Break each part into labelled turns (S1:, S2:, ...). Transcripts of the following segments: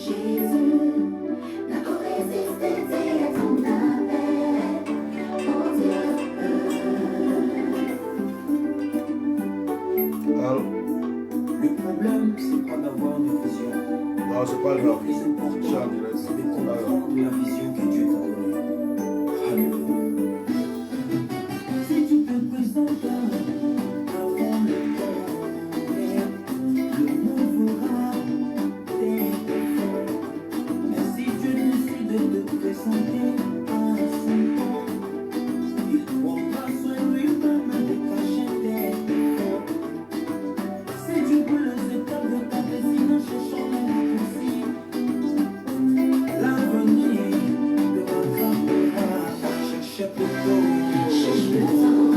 S1: Le problème, c'est pas d'avoir une vision.
S2: Non, c'est pas grave.
S1: Le plus important, c'est de comprendre la vision que Dieu t'a donnée. Alléluia. Si tu te présentes avant le temps, le mouvera tes efforts. Mais si Dieu décide de te présenter à son temps, il prendra soin lui-même de cacher tes efforts. Si tu veux les étapes de ta destinée, cherchons les raccourcis. L'avenir te rattrapera. Cherchez plutôt. Cherche le temps.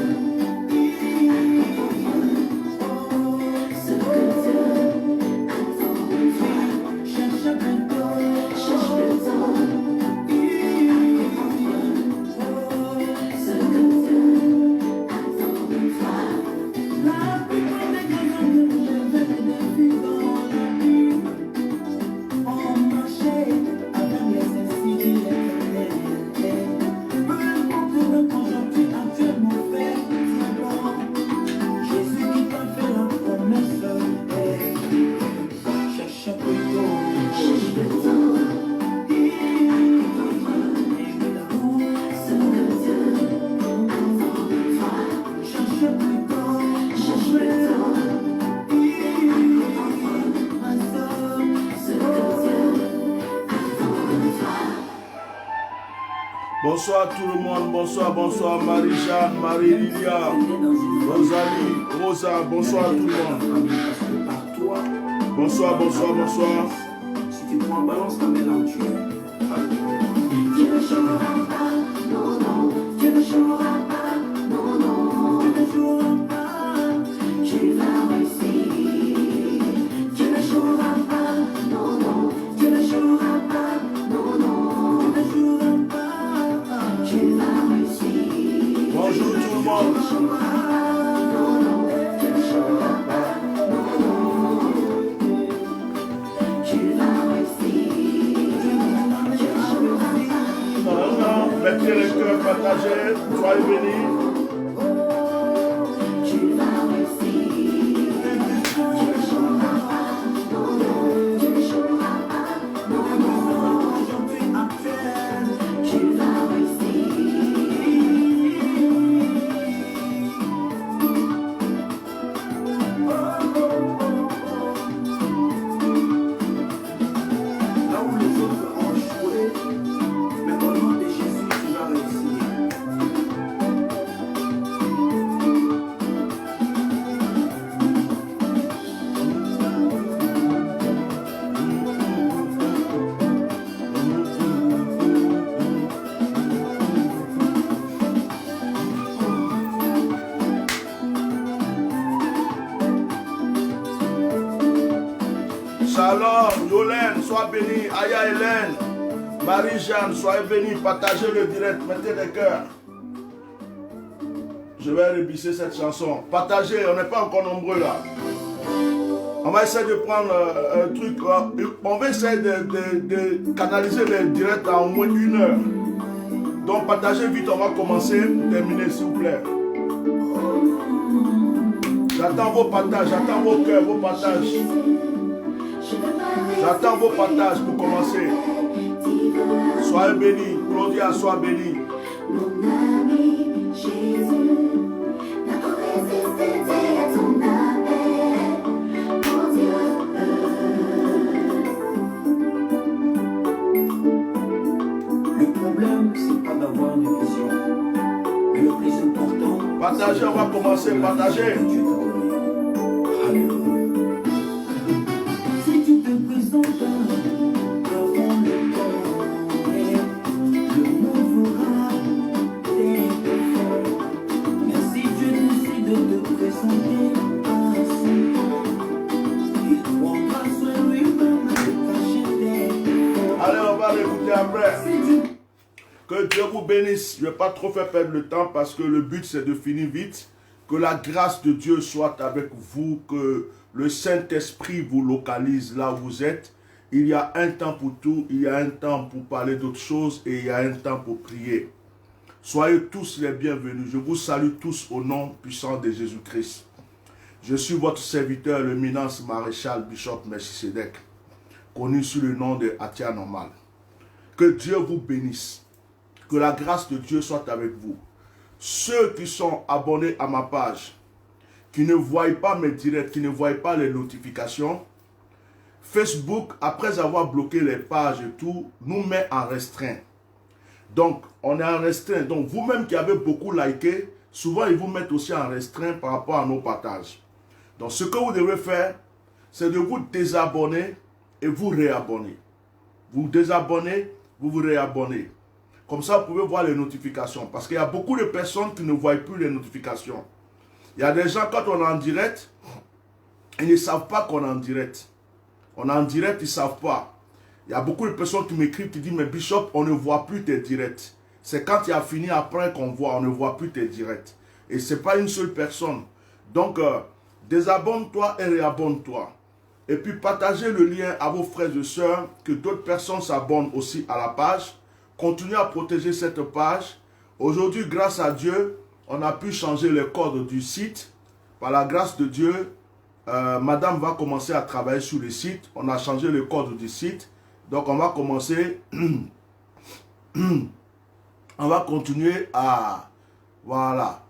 S1: Ce que Dieu attend de toi. Cherche plutôt. Cherche le temps. Ce que Dieu attend de toi. La plupart des gens rêvaient des défis dans la vie. On marchait avec les insignes et les éternels. Peu importe le conjoncture actuellement fait, c'est bon. Jésus qui t'a fait la promesse. Cherche plutôt. Cherche le temps. Ce que Dieu attend de toi. Cherche plutôt. Cherche le temps. Ce que Dieu attend de toi.
S2: Bonsoir tout le monde, bonsoir Marie-Jeanne, Marie-Lilia, Rosalie, Rosa, bonsoir tout le monde. Bonsoir.
S1: Si tu prends en balance, ta main en Dieu.
S3: Dieu ne jouera pas, non, non. Dieu ne jouera pas, non, non.
S1: Tu ne joueras pas.
S3: Tu vas réussir. Dieu ne jouera pas, non, non. Dieu ne jouera pas, non, non.
S1: Tu ne joueras pas.
S3: Tu vas réussir.
S2: Bonjour tout le monde.
S3: Non, non. Dieu ne jouera pas, non, non. Tu vas réussir. Dieu ne jouera pas.
S2: Non, mettez les cœurs partagés, soyez bénis.
S3: Tu vas réussir. Tu ne joueras pas, non, non. Tu ne joueras pas, non, non.
S1: Aujourd'hui actuel.
S3: Tu vas réussir.
S1: Là où les autres ont échoué, mais au nom de Jésus, tu vas réussir.
S2: Shalom, Yolène, sois bénie. Aya Hélène, Marie-Jeanne, soyez bénis. Partagez le direct, mettez des cœurs. Je vais rebisser cette chanson. Partagez, on n'est pas encore nombreux là. On va essayer de prendre un truc. On va essayer de canaliser les directs en au moins 1 heure. Donc partagez vite, on va commencer. Terminer s'il vous plaît. J'attends vos partages, j'attends vos cœurs, vos partages. J'attends vos partages pour commencer. Soyez bénis. Claudia, sois bénie.
S3: Mon ami Jésus n'a pas résisté à ton appel, mon Dieu.
S1: Le problème, c'est pas d'avoir une vision. Mais le plus important,
S2: Partagez, on va commencer. Partagez.
S1: que Dieu t'a donné. Alléluia. Si tu te présentes avant le temps, le mouvera tes efforts. Mais si Dieu décide de te présenter à son temps, il prendra soin lui-même de cacher tes efforts.
S2: Allez, on va l'écouter après.
S1: Si tu
S2: Que Dieu vous bénisse. Je ne vais pas trop faire perdre le temps parce que le but c'est de finir vite. Que la grâce de Dieu soit avec vous. Que le Saint-Esprit vous localise là où vous êtes. Il y a un temps pour tout, il y a un temps pour parler d'autres choses et il y a un temps pour prier. Soyez tous les bienvenus. Je vous salue tous au nom puissant de Jésus-Christ. Je suis votre serviteur, le Minance Maréchal Bishop Melchisedec, connu sous le nom de Atia Normal. Que Dieu vous bénisse. Que la grâce de Dieu soit avec vous. Ceux qui sont abonnés à ma page, qui ne voient pas mes directs, qui ne voient pas les notifications, Facebook, après avoir bloqué les pages et tout, nous met en restreint. Donc, on est en restreint. Donc, vous-même qui avez beaucoup liké, souvent, ils vous mettent aussi en restreint par rapport à nos partages. Donc, ce que vous devez faire, c'est de vous désabonner et vous réabonner. Vous désabonnez, vous vous réabonnez. Comme ça, vous pouvez voir les notifications. Parce qu'il y a beaucoup de personnes qui ne voient plus les notifications. Il y a des gens, quand on est en direct, ils ne savent pas qu'on est en direct. On est en direct, ils ne savent pas. Il y a beaucoup de personnes qui m'écrivent, qui disent, mais Bishop, on ne voit plus tes directs. C'est quand tu as fini après qu'on voit, on ne voit plus tes directs. Et ce n'est pas une seule personne. Donc, désabonne-toi et réabonne-toi. Et puis, partagez le lien à vos frères et sœurs, que d'autres personnes s'abonnent aussi à la page. Continuez à protéger cette page. Aujourd'hui, grâce à Dieu, on a pu changer le code du site. Par la grâce de Dieu, madame va commencer à travailler sur le site. On a changé le code du site. Donc, on va commencer, on va continuer à, voilà,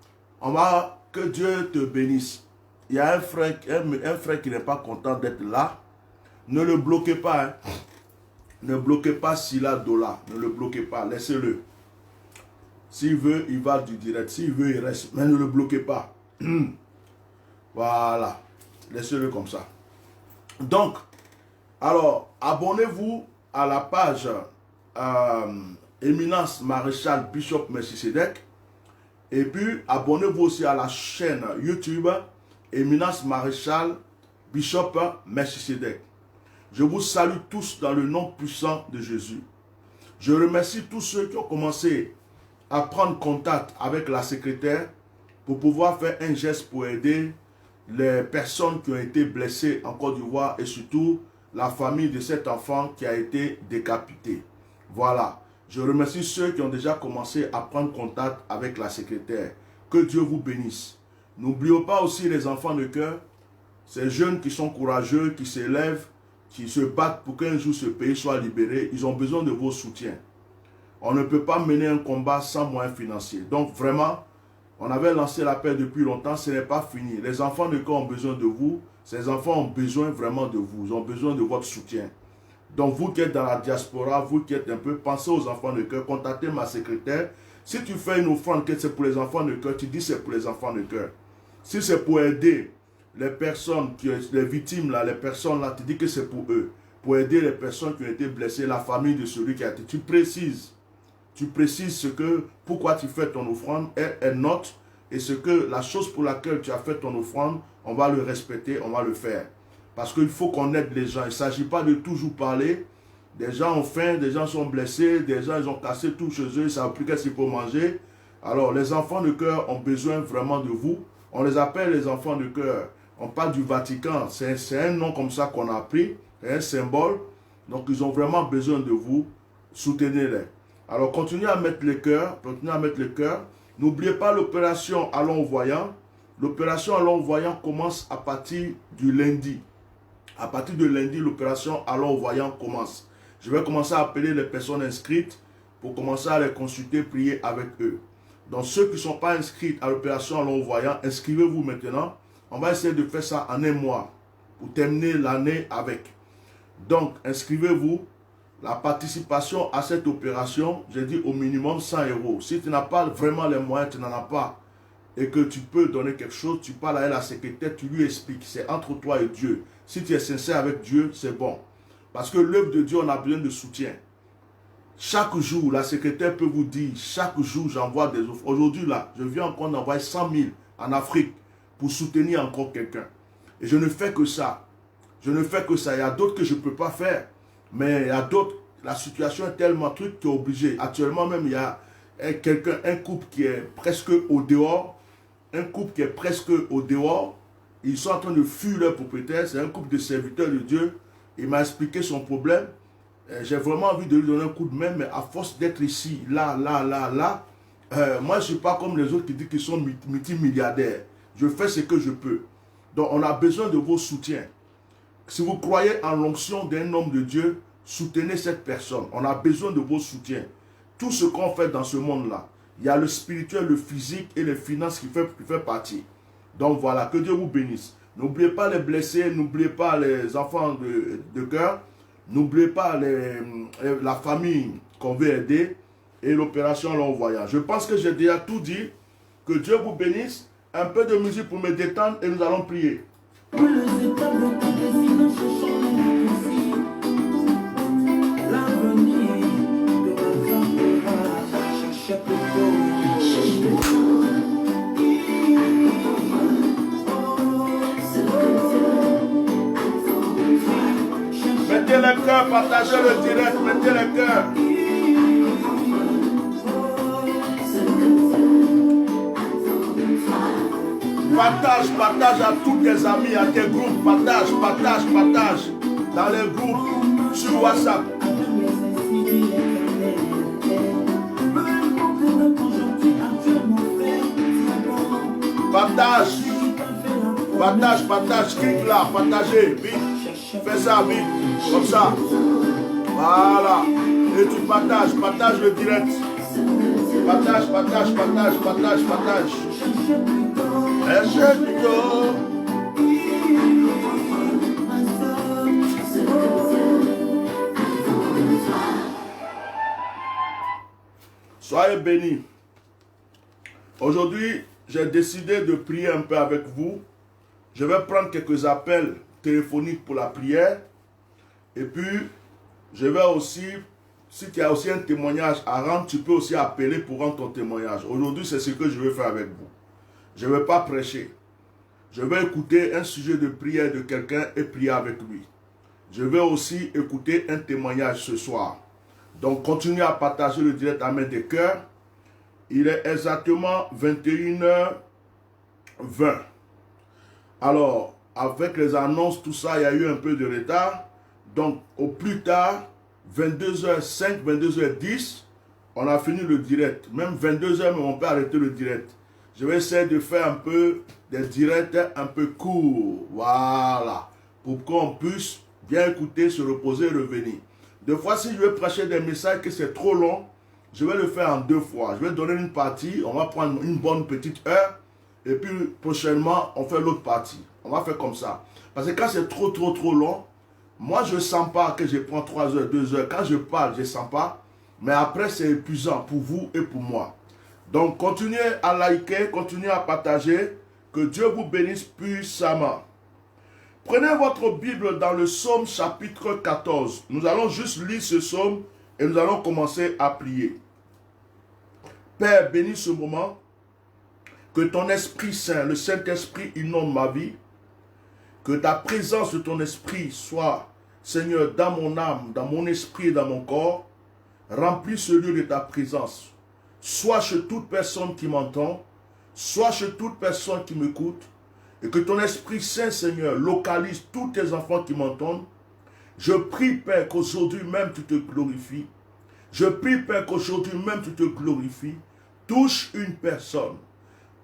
S2: que Dieu te bénisse. Il y a un frère qui n'est pas content d'être là. Ne le bloquez pas, hein. Ne bloquez pas Sila Dola, ne le bloquez pas, laissez-le. S'il veut, il va du direct, s'il veut, il reste, mais ne le bloquez pas. Voilà, laissez-le comme ça. Donc, alors, abonnez-vous à la page Éminence Maréchal Bishop Melchisedec. Et puis, abonnez-vous aussi à la chaîne YouTube Éminence Maréchal Bishop Melchisedec. Je vous salue tous dans le nom puissant de Jésus. Je remercie tous ceux qui ont commencé à prendre contact avec la secrétaire pour pouvoir faire un geste pour aider les personnes qui ont été blessées en Côte d'Ivoire et surtout la famille de cet enfant qui a été décapité. Voilà. Je remercie ceux qui ont déjà commencé à prendre contact avec la secrétaire. Que Dieu vous bénisse. N'oublions pas aussi les enfants de cœur, ces jeunes qui sont courageux, qui s'élèvent, qui se battent pour qu'un jour ce pays soit libéré. Ils ont besoin de vos soutiens. On ne peut pas mener un combat sans moyens financiers. Donc vraiment, on avait lancé l'appel depuis longtemps, ce n'est pas fini. Les enfants de cœur ont besoin de vous. Ces enfants ont besoin vraiment de vous. Ils ont besoin de votre soutien. Donc vous qui êtes dans la diaspora, vous qui êtes un peu, pensez aux enfants de cœur, contactez ma secrétaire. Si tu fais une offrande que c'est pour les enfants de cœur, tu dis c'est pour les enfants de cœur. Si c'est pour aider les personnes, les victimes, là, les personnes là, tu dis que c'est pour eux. Pour aider les personnes qui ont été blessées, la famille de celui qui a été. Tu précises pourquoi tu fais ton offrande, elle note, et la chose pour laquelle tu as fait ton offrande, on va le respecter, on va le faire. Parce qu'il faut qu'on aide les gens. Il ne s'agit pas de toujours parler. Des gens ont faim, des gens sont blessés, des gens ils ont cassé tout chez eux, ils ne savent plus qu'est-ce qu'il faut manger. Alors les enfants de cœur ont besoin vraiment de vous. On les appelle les enfants de cœur. On parle du Vatican. C'est un nom comme ça qu'on a pris, c'est un symbole. Donc ils ont vraiment besoin de vous. Soutenez-les. Alors continuez à mettre les cœurs, N'oubliez pas l'opération Allons au voyant. L'opération Allons au voyant commence à partir du lundi. À partir de lundi, l'opération Allons au voyant commence. Je vais commencer à appeler les personnes inscrites pour commencer à les consulter, prier avec eux. Donc ceux qui ne sont pas inscrits à l'opération Allons au voyant, inscrivez-vous maintenant. On va essayer de faire ça en un mois pour terminer l'année avec. Donc inscrivez-vous. La participation à cette opération, j'ai dit au minimum 100 €. Si tu n'as pas vraiment les moyens, tu n'en as pas, et que tu peux donner quelque chose, tu parles à la secrétaire, tu lui expliques. C'est entre toi et Dieu. Si tu es sincère avec Dieu, c'est bon. Parce que l'œuvre de Dieu, on a besoin de soutien. Chaque jour, la secrétaire peut vous dire, chaque jour, j'envoie des offres. Aujourd'hui, là, je viens encore d'envoyer 100 000 en Afrique pour soutenir encore quelqu'un. Et je ne fais que ça. Je ne fais que ça. Il y a d'autres que je ne peux pas faire. Mais il y a d'autres, la situation est tellement truc que tu es obligé. Actuellement même, il y a un couple qui est presque au dehors. Ils sont en train de fuir leur propriétaire. C'est un couple de serviteurs de Dieu. Il m'a expliqué son problème. J'ai vraiment envie de lui donner un coup de main, mais à force d'être ici, là, moi je ne suis pas comme les autres qui disent qu'ils sont multimilliardaires. Je fais ce que je peux. Donc on a besoin de vos soutiens. Si vous croyez en l'onction d'un homme de Dieu, soutenez cette personne. On a besoin de vos soutiens. Tout ce qu'on fait dans ce monde-là, il y a le spirituel, le physique et les finances qui fait partie. Donc voilà, que Dieu vous bénisse. N'oubliez pas les blessés, n'oubliez pas les enfants de cœur, n'oubliez pas la famille qu'on veut aider et l'opération long voyage. Je pense que j'ai déjà tout dit. Que Dieu vous bénisse. Un peu de musique pour me détendre et nous allons prier. Mettez le cœur, partagez le direct, mettez le cœur. Partage à tous tes amis, à tes groupes. Partage. Dans les groupes, sur WhatsApp. Partage. Clique là, partagez. Vite. Fais ça vite. Comme ça. Voilà. Et tu partage le direct. Partage. Soyez bénis. Aujourd'hui, j'ai décidé de prier un peu avec vous. Je vais prendre quelques appels téléphoniques pour la prière. Et puis, je vais aussi, si tu as aussi un témoignage à rendre, tu peux aussi appeler pour rendre ton témoignage. Aujourd'hui, c'est ce que je vais faire avec vous. Je ne vais pas prêcher. Je vais écouter un sujet de prière de quelqu'un et prier avec lui. Je vais aussi écouter un témoignage ce soir. Donc, continuez à partager le direct à main des cœurs. Il est exactement 21h20. Alors, avec les annonces, tout ça, il y a eu un peu de retard. Donc, au plus tard, 22h05, 22h10, on a fini le direct. Même 22h, mais on peut arrêter le direct. Je vais essayer de faire un peu des directs un peu courts. Voilà. Pour qu'on puisse bien écouter, se reposer et revenir. Deux fois, si je vais prêcher des messages que c'est trop long, je vais le faire en 2 fois. Je vais donner une partie, on va prendre une bonne petite heure. Et puis prochainement, on fait l'autre partie. On va faire comme ça. Parce que quand c'est trop long, moi je ne sens pas que je prends 3 heures, 2 heures. Quand je parle, je ne sens pas. Mais après, c'est épuisant pour vous et pour moi. Donc, continuez à liker, continuez à partager. Que Dieu vous bénisse puissamment. Prenez votre Bible dans le psaume chapitre 14. Nous allons juste lire ce psaume et nous allons commencer à prier. Père, bénis ce moment. Que ton Esprit Saint, le Saint-Esprit, inonde ma vie. Que ta présence de ton Esprit soit, Seigneur, dans mon âme, dans mon esprit et dans mon corps. Remplis ce lieu de ta présence. Soit chez toute personne qui m'entend, soit chez toute personne qui m'écoute, et que ton Esprit Saint, Seigneur, localise tous tes enfants qui m'entendent. Je prie, Père, qu'aujourd'hui même tu te glorifies. Je prie, Père, qu'aujourd'hui même tu te glorifies. Touche une personne.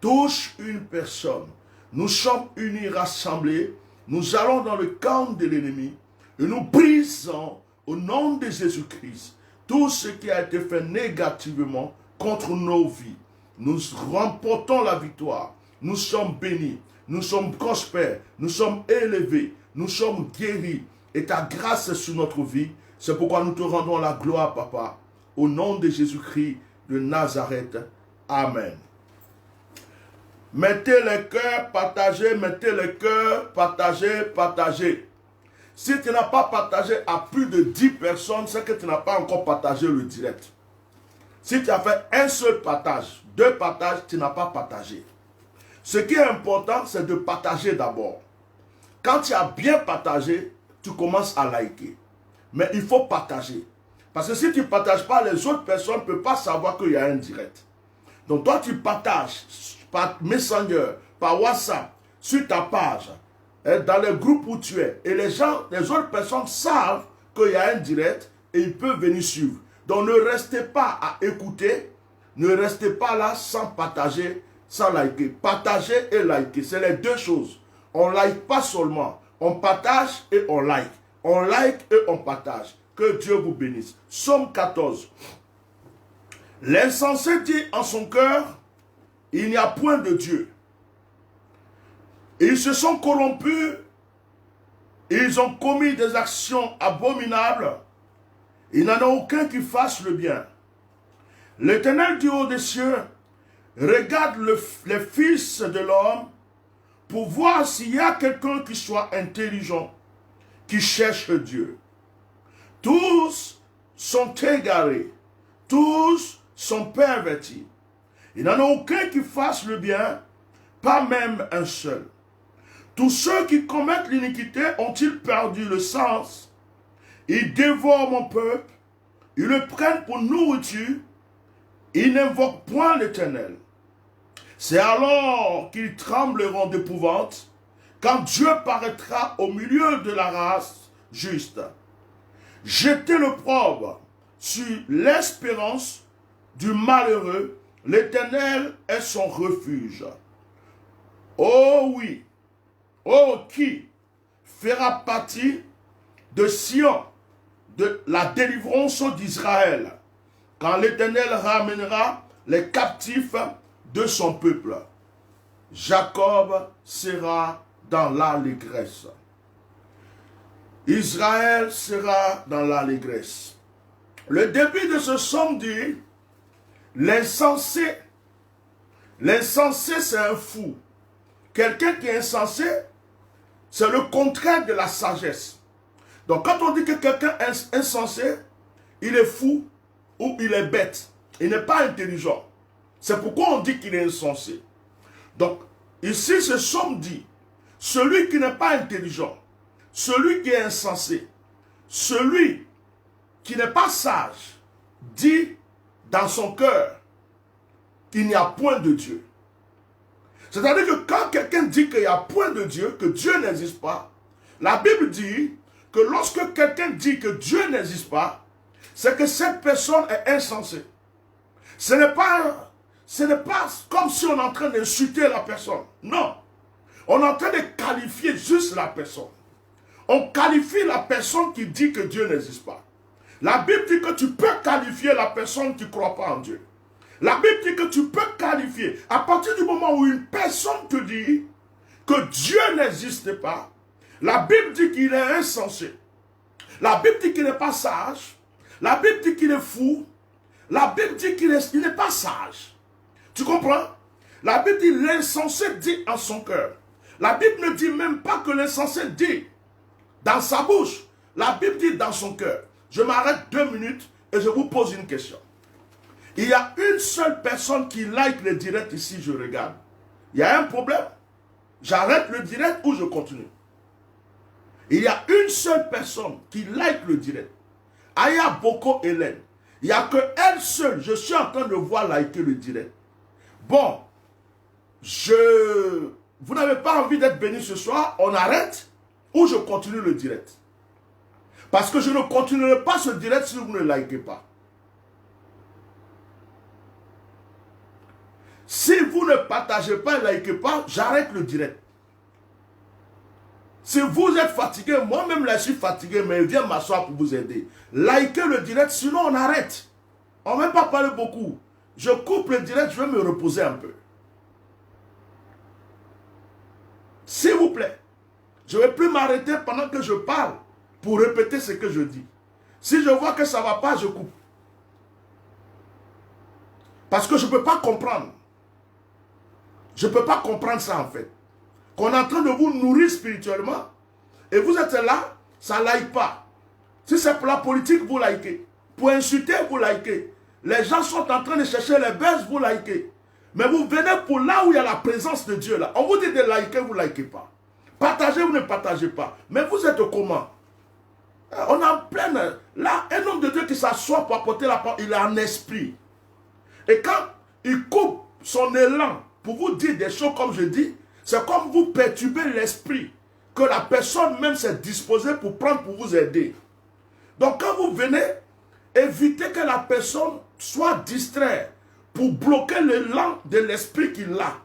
S2: Touche une personne. Nous sommes unis, rassemblés. Nous allons dans le camp de l'ennemi et nous brisons au nom de Jésus-Christ tout ce qui a été fait négativement contre nos vies. Nous remportons la victoire. Nous sommes bénis. Nous sommes prospères. Nous sommes élevés. Nous sommes guéris. Et ta grâce est sur notre vie. C'est pourquoi nous te rendons la gloire, Papa. Au nom de Jésus-Christ de Nazareth. Amen. Mettez les cœurs, partagez. Mettez les cœurs, partagez. Si tu n'as pas partagé à plus de 10 personnes, c'est que tu n'as pas encore partagé le direct. Si tu as fait un seul partage, 2 partages, tu n'as pas partagé. Ce qui est important, c'est de partager d'abord. Quand tu as bien partagé, tu commences à liker. Mais il faut partager. Parce que si tu ne partages pas, les autres personnes ne peuvent pas savoir qu'il y a un direct. Donc toi, tu partages par Messenger, par WhatsApp, sur ta page. dans les groupes où tu es. Et les autres personnes savent qu'il y a un direct et ils peuvent venir suivre. Donc ne restez pas à écouter, ne restez pas là sans partager, sans liker. Partager et liker, c'est les deux choses. On ne like pas seulement, on partage et on like. On like et on partage. Que Dieu vous bénisse. Psaume 14. L'insensé dit en son cœur, il n'y a point de Dieu. Ils se sont corrompus, ils ont commis des actions abominables. Il n'en a aucun qui fasse le bien. L'Éternel du haut des cieux regarde les fils de l'homme pour voir s'il y a quelqu'un qui soit intelligent, qui cherche Dieu. Tous sont égarés, tous sont pervertis. Il n'en a aucun qui fasse le bien, pas même un seul. Tous ceux qui commettent l'iniquité ont-ils perdu le sens? Ils dévorent mon peuple, ils le prennent pour nourriture, ils n'invoquent point l'Éternel. C'est alors qu'ils trembleront d'épouvante, quand Dieu paraîtra au milieu de la race juste. Jetez l'opprobre sur l'espérance du malheureux, l'Éternel est son refuge. Oh oui, oh qui fera partie de Sion, de la délivrance d'Israël, quand l'Éternel ramènera les captifs de son peuple. Jacob sera dans l'allégresse. Israël sera dans l'allégresse. Le début de ce psaume dit, l'insensé c'est un fou. Quelqu'un qui est insensé, c'est le contraire de la sagesse. Donc quand on dit que quelqu'un est insensé, il est fou ou il est bête. Il n'est pas intelligent. C'est pourquoi on dit qu'il est insensé. Donc ici ce psaume dit, celui qui n'est pas intelligent, celui qui est insensé, celui qui n'est pas sage, dit dans son cœur qu'il n'y a point de Dieu. C'est-à-dire que quand quelqu'un dit qu'il n'y a point de Dieu, que Dieu n'existe pas, la Bible dit que lorsque quelqu'un dit que Dieu n'existe pas, c'est que cette personne est insensée. Ce n'est pas comme si on est en train d'insulter la personne. Non. On est en train de qualifier juste la personne. On qualifie la personne qui dit que Dieu n'existe pas. La Bible dit que tu peux qualifier la personne qui ne croit pas en Dieu. La Bible dit que tu peux qualifier. À partir du moment où une personne te dit que Dieu n'existe pas, la Bible dit qu'il est insensé. La Bible dit qu'il n'est pas sage. La Bible dit qu'il est fou. La Bible dit qu'il n'est pas sage. Tu comprends? La Bible dit l'insensé dit en son cœur. La Bible ne dit même pas que l'insensé dit dans sa bouche. La Bible dit dans son cœur. Je m'arrête 2 minutes et je vous pose une question. Il y a une seule personne qui like le direct ici, je regarde. Il y a un problème. J'arrête le direct ou je continue. Il y a une seule personne qui like le direct. Aya Boko Hélène. Il n'y a que elle seule. Je suis en train de voir liker le direct. Bon, vous n'avez pas envie d'être béni ce soir, on arrête ou je continue le direct. Parce que je ne continuerai pas ce direct si vous ne likez pas. Si vous ne partagez pas et ne likez pas, j'arrête le direct. Si vous êtes fatigué, moi-même là je suis fatigué, mais je viens m'asseoir pour vous aider. Likez le direct, sinon on arrête. On ne va même pas parler beaucoup. Je coupe le direct, je vais me reposer un peu. S'il vous plaît, je ne vais plus m'arrêter pendant que je parle pour répéter ce que je dis. Si je vois que ça ne va pas, je coupe. Parce que je ne peux pas comprendre. Je ne peux pas comprendre ça en fait. Qu'on est en train de vous nourrir spirituellement et vous êtes là, ça ne like pas. Si c'est pour la politique, vous likez. Pour insulter, vous likez. Les gens sont en train de chercher les buzz, vous likez. Mais vous venez pour là où il y a la présence de Dieu là. On vous dit de liker, vous ne likez pas. Partagez, vous ne partagez pas. Mais vous êtes comment? On est en pleine... Là, un homme de Dieu qui s'assoit pour apporter la parole, il est en esprit. Et quand il coupe son élan pour vous dire des choses comme je dis, c'est comme vous perturbez l'esprit. que la personne même s'est disposée pour prendre pour vous aider. Donc quand vous venez, évitez que la personne soit distraite pour bloquer l'élan de l'esprit qu'il a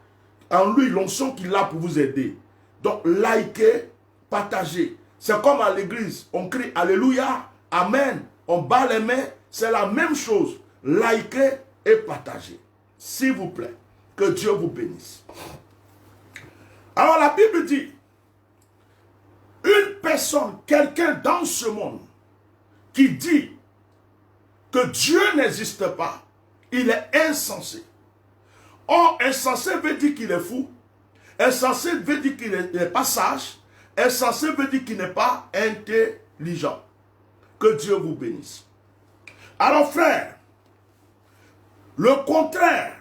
S2: en lui, l'onction qu'il a pour vous aider. Donc likez, partagez. C'est comme à l'église, on crie Alléluia, Amen, on bat les mains, c'est la même chose. Likez et partagez. S'il vous plaît, que Dieu vous bénisse. Alors la Bible dit, une personne, quelqu'un dans ce monde qui dit que Dieu n'existe pas, il est insensé. Or, insensé veut dire qu'il est fou. Insensé veut dire qu'il n'est pas sage. Insensé veut dire qu'il n'est pas intelligent. Que Dieu vous bénisse. Alors frère, le contraire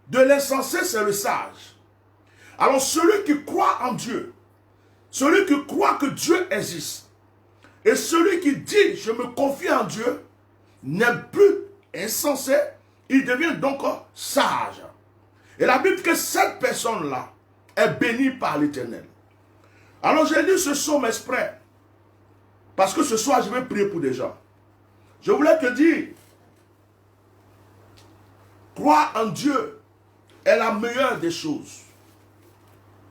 S2: de l'insensé, c'est le sage. Alors celui qui croit en Dieu, celui qui croit que Dieu existe, et celui qui dit je me confie en Dieu, n'est plus insensé, il devient donc sage. Et la Bible dit que cette personne-là est bénie par l'Éternel. Alors j'ai lu ce psaume exprès, parce que ce soir je vais prier pour des gens. Je voulais te dire, croire en Dieu est la meilleure des choses.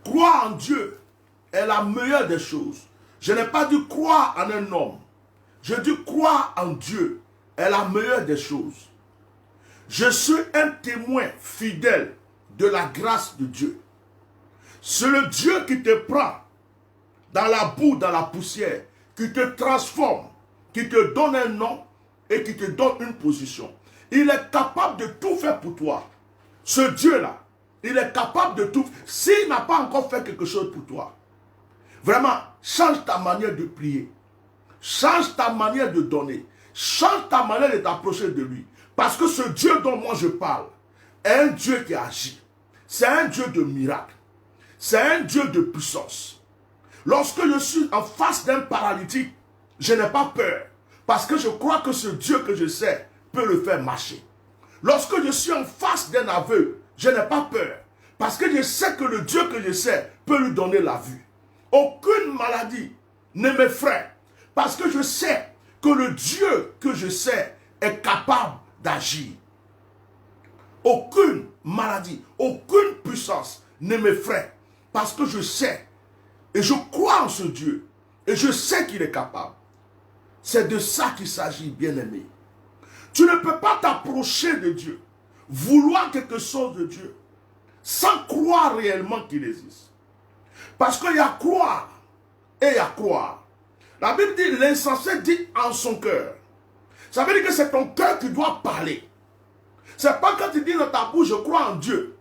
S2: Croire en Dieu est la meilleure des choses. Je n'ai pas dit croire en un homme. Je dis croire en Dieu est la meilleure des choses. Je suis un témoin fidèle de la grâce de Dieu. C'est le Dieu qui te prend dans la boue, dans la poussière, qui te transforme, qui te donne un nom et qui te donne une position. Il est capable de tout faire pour toi. Ce Dieu-là, il est capable de tout. S'il n'a pas encore fait quelque chose pour toi, vraiment, change ta manière de prier. Change ta manière de donner. Change ta manière de t'approcher de lui. Parce que ce Dieu dont moi je parle est un Dieu qui agit. C'est un Dieu de miracle. C'est un Dieu de puissance. Lorsque je suis en face d'un paralytique, je n'ai pas peur. Parce que je crois que ce Dieu que je sais peut le faire marcher. Lorsque je suis en face d'un aveugle, je n'ai pas peur. Parce que je sais que le Dieu que je sais peut lui donner la vue. Aucune maladie ne m'effraie. Parce que je sais que le Dieu que je sais est capable d'agir. Aucune maladie, aucune puissance ne m'effraie. Parce que je sais et je crois en ce Dieu. Et je sais qu'il est capable. C'est de ça qu'il s'agit, bien-aimé. Tu ne peux pas t'approcher de Dieu, vouloir quelque chose de Dieu, sans croire réellement qu'il existe. Parce qu'il y a croire et il y a croire. La Bible dit, l'insensé dit en son cœur. Ça veut dire que c'est ton cœur qui doit parler. C'est pas quand tu dis dans ta bouche, je crois en Dieu.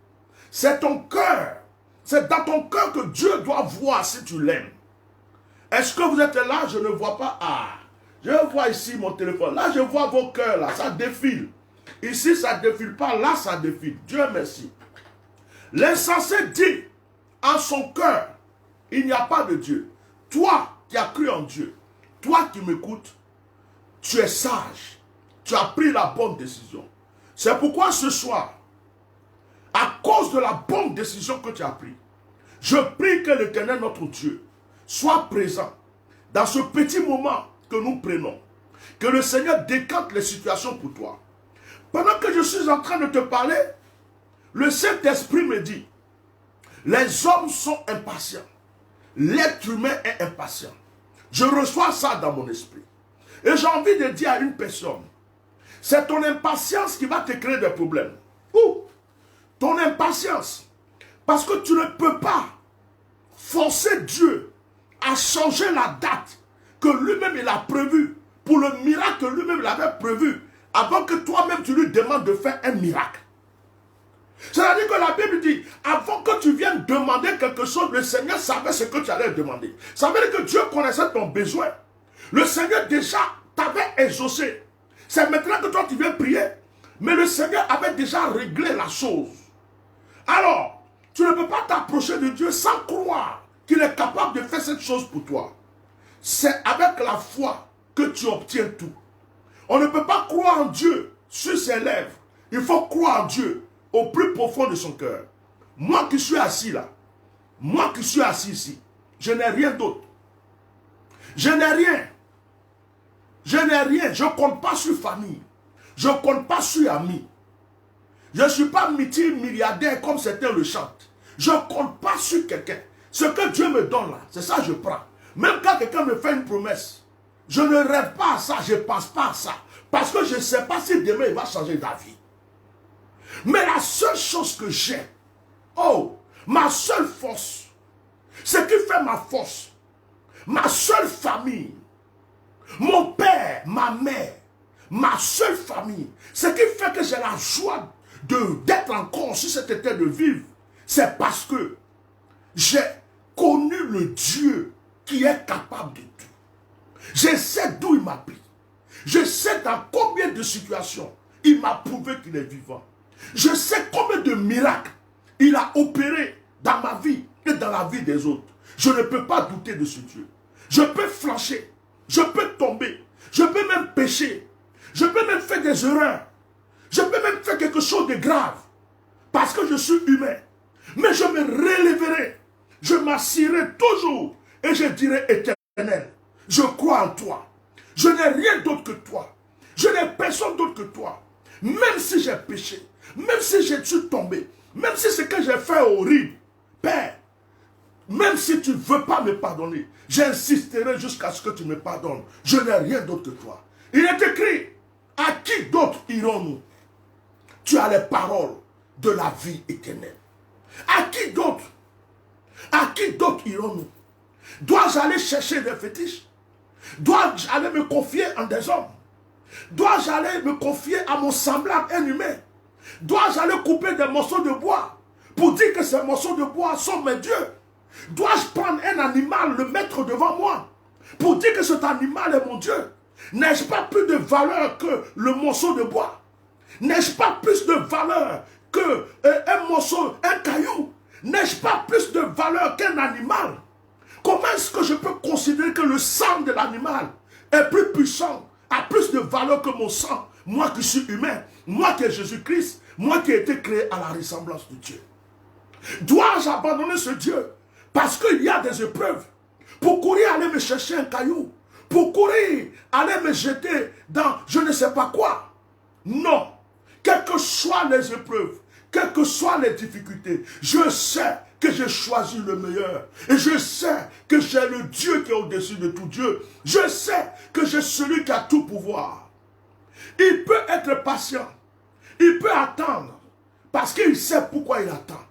S2: C'est ton cœur. C'est dans ton cœur que Dieu doit voir si tu l'aimes. Est-ce que vous êtes là? Je ne vois pas. Ah, je vois ici mon téléphone. Là, je vois vos cœurs, là, ça défile. Ici, ça ne défile pas. Là, ça défile. Dieu merci. L'insensé dit en son cœur, il n'y a pas de Dieu. Toi qui as cru en Dieu, toi qui m'écoutes, tu es sage. Tu as pris la bonne décision. C'est pourquoi ce soir, à cause de la bonne décision que tu as prise, je prie que l'Éternel, notre Dieu, soit présent dans ce petit moment que nous prenons. Que le Seigneur décante les situations pour toi. Pendant que je suis en train de te parler, le Saint-Esprit me dit, les hommes sont impatients. L'être humain est impatient. Je reçois ça dans mon esprit. Et j'ai envie de dire à une personne, c'est ton impatience qui va te créer des problèmes. Ou ton impatience. Parce que tu ne peux pas forcer Dieu à changer la date que lui-même il a prévue pour le miracle que lui-même il avait prévu avant que toi-même tu lui demandes de faire un miracle. C'est-à-dire que la Bible dit, avant que tu viennes demander quelque chose, le Seigneur savait ce que tu allais demander. Ça veut dire que Dieu connaissait ton besoin. Le Seigneur déjà t'avait exaucé. C'est maintenant que toi tu viens prier. Mais le Seigneur avait déjà réglé la chose. Alors, tu ne peux pas t'approcher de Dieu sans croire qu'il est capable de faire cette chose pour toi. C'est avec la foi que tu obtiens tout. On ne peut pas croire en Dieu sur ses lèvres. Il faut croire en Dieu au plus profond de son cœur. Moi qui suis assis là, moi qui suis assis ici, Je n'ai rien d'autre. Je n'ai rien. Je n'ai rien. Je ne compte pas sur famille. Je ne compte pas sur amis. Je ne suis pas multimilliardaire comme certains le chantent. Je ne compte pas sur quelqu'un. Ce que Dieu me donne là, c'est ça que je prends. Même quand quelqu'un me fait une promesse, je ne rêve pas à ça, je ne pense pas à ça. Parce que je ne sais pas si demain il va changer d'avis. Mais la seule chose que j'ai, ma seule force, ce qui fait ma force, ma seule famille, mon père, ma mère, ma seule famille, ce qui fait que j'ai la joie d'être encore sur cette terre de vivre, c'est parce que j'ai connu le Dieu qui est capable de tout. Je sais d'où il m'a pris. Je sais dans combien de situations il m'a prouvé qu'il est vivant. Je sais combien de miracles il a opéré dans ma vie et dans la vie des autres. Je ne peux pas douter de ce Dieu. Je peux flancher, je peux tomber, je peux même pécher, je peux même faire des erreurs, je peux même faire quelque chose de grave, parce que je suis humain. Mais je me relèverai, je m'assierai toujours et je dirai Éternel, je crois en toi. Je n'ai rien d'autre que toi. Je n'ai personne d'autre que toi. Même si j'ai péché, même si j'ai dû tomber, même si ce que j'ai fait est horrible, Père, même si tu ne veux pas me pardonner, j'insisterai jusqu'à ce que tu me pardonnes. Je n'ai rien d'autre que toi. Il est écrit, à qui d'autre irons-nous? Tu as les paroles de la vie éternelle. À qui d'autre? À qui d'autre irons-nous? Dois-je aller chercher des fétiches? Dois-je aller me confier en des hommes? Dois-je aller me confier à mon semblable, un humain? Dois-je aller couper des morceaux de bois pour dire que ces morceaux de bois sont mes dieux? Dois-je prendre un animal, le mettre devant moi pour dire que cet animal est mon Dieu? N'ai-je pas plus de valeur que le morceau de bois? N'ai-je pas plus de valeur que un morceau, un caillou? N'ai-je pas plus de valeur qu'un animal? Comment est-ce que je peux considérer que le sang de l'animal est plus puissant, a plus de valeur que mon sang? Moi qui suis humain, moi qui est Jésus-Christ, moi qui ai été créé à la ressemblance de Dieu. Dois-je abandonner ce Dieu parce qu'il y a des épreuves? Pour courir aller me chercher un caillou, pour courir aller me jeter dans je ne sais pas quoi? Non. Quelles que soient les épreuves, quelles que soient les difficultés, je sais que j'ai choisi le meilleur. Et je sais que j'ai le Dieu qui est au-dessus de tout Dieu. Je sais que j'ai celui qui a tout pouvoir. Il peut être patient. Il peut attendre. Parce qu'il sait pourquoi il attend.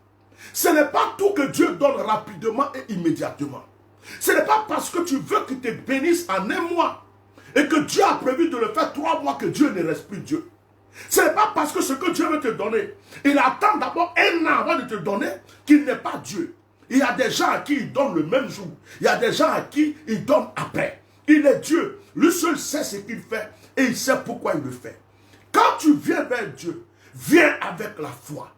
S2: Ce n'est pas tout que Dieu donne rapidement et immédiatement. Ce n'est pas parce que tu veux qu'il te bénisse en un mois et que Dieu a prévu de le faire 3 mois que Dieu ne reste plus Dieu. Ce n'est pas parce que ce que Dieu veut te donner, il attend d'abord 1 an avant de te donner qu'il n'est pas Dieu. Il y a des gens à qui il donne le même jour. Il y a des gens à qui il donne après. Il est Dieu. Lui seul sait ce qu'il fait et il sait pourquoi il le fait. Quand tu viens vers Dieu, viens avec la foi.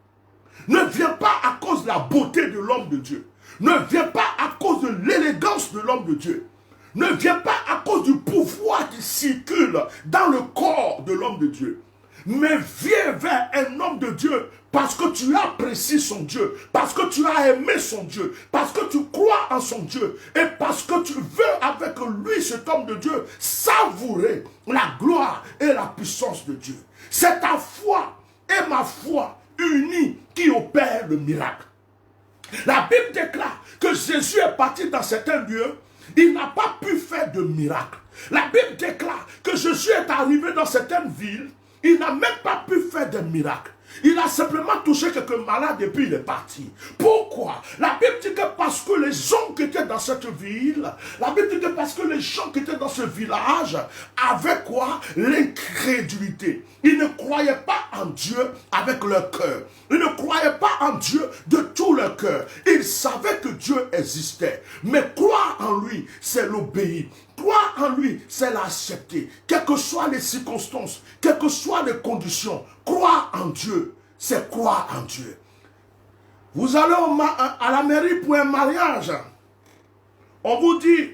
S2: Ne viens pas à cause de la beauté de l'homme de Dieu. Ne viens pas à cause de l'élégance de l'homme de Dieu. Ne viens pas à cause du pouvoir qui circule dans le corps de l'homme de Dieu. Mais viens vers un homme de Dieu parce que tu apprécies son Dieu, parce que tu as aimé son Dieu, parce que tu crois en son Dieu et parce que tu veux avec lui, cet homme de Dieu, savourer la gloire et la puissance de Dieu. C'est ta foi et ma foi unie qui opère le miracle. La Bible déclare que Jésus est parti dans certains lieux, il n'a pas pu faire de miracle. La Bible déclare que Jésus est arrivé dans certaines villes, il n'a même pas pu faire de miracle. Il a simplement touché quelques malades et puis il est parti. Pourquoi? La Bible dit que parce que les gens qui étaient dans cette ville, la Bible dit que parce que les gens qui étaient dans ce village avaient quoi? L'incrédulité. Ils ne croyaient pas en Dieu avec leur cœur. Ils ne croyaient pas en Dieu de tout leur cœur. Ils savaient que Dieu existait. Mais croire en lui, c'est l'obéir. Croire en lui, c'est l'accepter. Quelles que soient les circonstances, quelles que soient les conditions, croire en Dieu, c'est croire en Dieu. Vous allez à la mairie pour un mariage. On vous dit,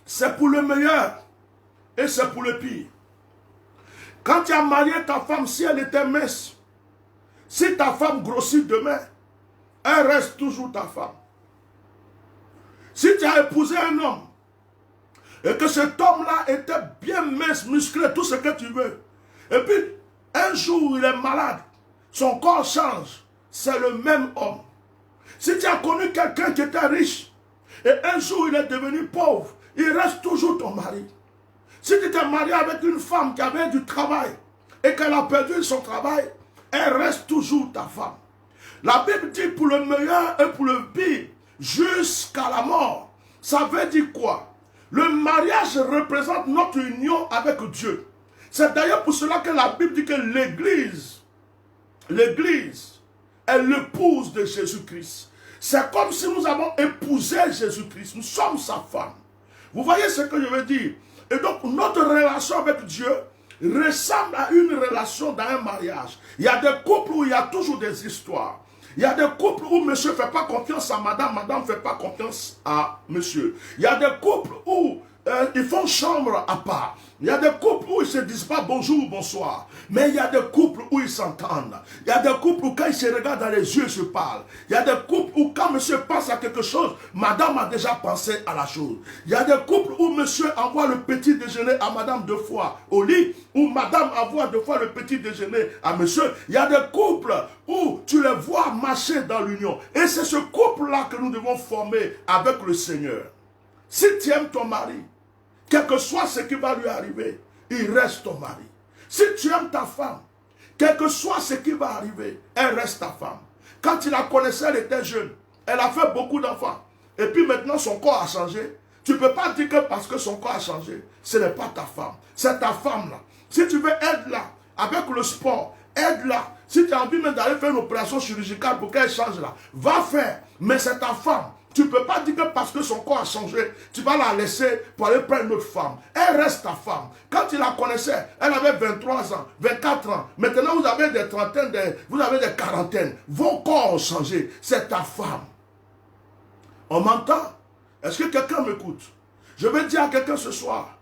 S2: c'est pour le meilleur et c'est pour le pire. Quand tu as marié ta femme, si elle était mince, si ta femme grossit demain, elle reste toujours ta femme. Si tu as épousé un homme, et que cet homme-là était bien mince, musclé, tout ce que tu veux, et puis un jour il est malade, son corps change, c'est le même homme. Si tu as connu quelqu'un qui était riche, et un jour il est devenu pauvre, il reste toujours ton mari. Si tu t'es marié avec une femme qui avait du travail, et qu'elle a perdu son travail, elle reste toujours ta femme. La Bible dit pour le meilleur et pour le pire, jusqu'à la mort. Ça veut dire quoi? Le mariage représente notre union avec Dieu. C'est d'ailleurs pour cela que la Bible dit que l'Église est l'épouse de Jésus-Christ. C'est comme si nous avons épousé Jésus-Christ. Nous sommes sa femme. Vous voyez ce que je veux dire? Et donc notre relation avec Dieu ressemble à une relation dans un mariage. Il y a des couples où il y a toujours des histoires. Il y a des couples où monsieur ne fait pas confiance à madame, madame ne fait pas confiance à monsieur. Il y a des couples où ils font chambre à part. Il y a des couples où ils ne se disent pas bonjour ou bonsoir. Mais il y a des couples où ils s'entendent. Il y a des couples où quand ils se regardent dans les yeux, ils se parlent. Il y a des couples où quand monsieur pense à quelque chose, madame a déjà pensé à la chose. Il y a des couples où monsieur envoie le petit déjeuner à madame 2 fois au lit, où madame envoie 2 fois le petit déjeuner à monsieur. Il y a des couples où tu les vois marcher dans l'union. Et c'est ce couple-là que nous devons former avec le Seigneur. Si tu aimes ton mari, quel que soit ce qui va lui arriver, il reste ton mari. Si tu aimes ta femme, quel que soit ce qui va arriver, elle reste ta femme. Quand tu la connaissais, elle était jeune. Elle a fait beaucoup d'enfants. Et puis maintenant, son corps a changé. Tu ne peux pas dire que parce que son corps a changé, ce n'est pas ta femme. C'est ta femme là. Si tu veux, aide-la avec le sport. Aide-la. Si tu as envie même d'aller faire une opération chirurgicale pour qu'elle change là, va faire. Mais c'est ta femme. Tu ne peux pas dire que parce que son corps a changé, tu vas la laisser pour aller prendre une autre femme. Elle reste ta femme. Quand tu la connaissais, elle avait 23 ans, 24 ans. Maintenant, vous avez des trentaines, vous avez des quarantaines. Vos corps ont changé. C'est ta femme. On m'entend? Est-ce que quelqu'un m'écoute? Je vais dire à quelqu'un ce soir,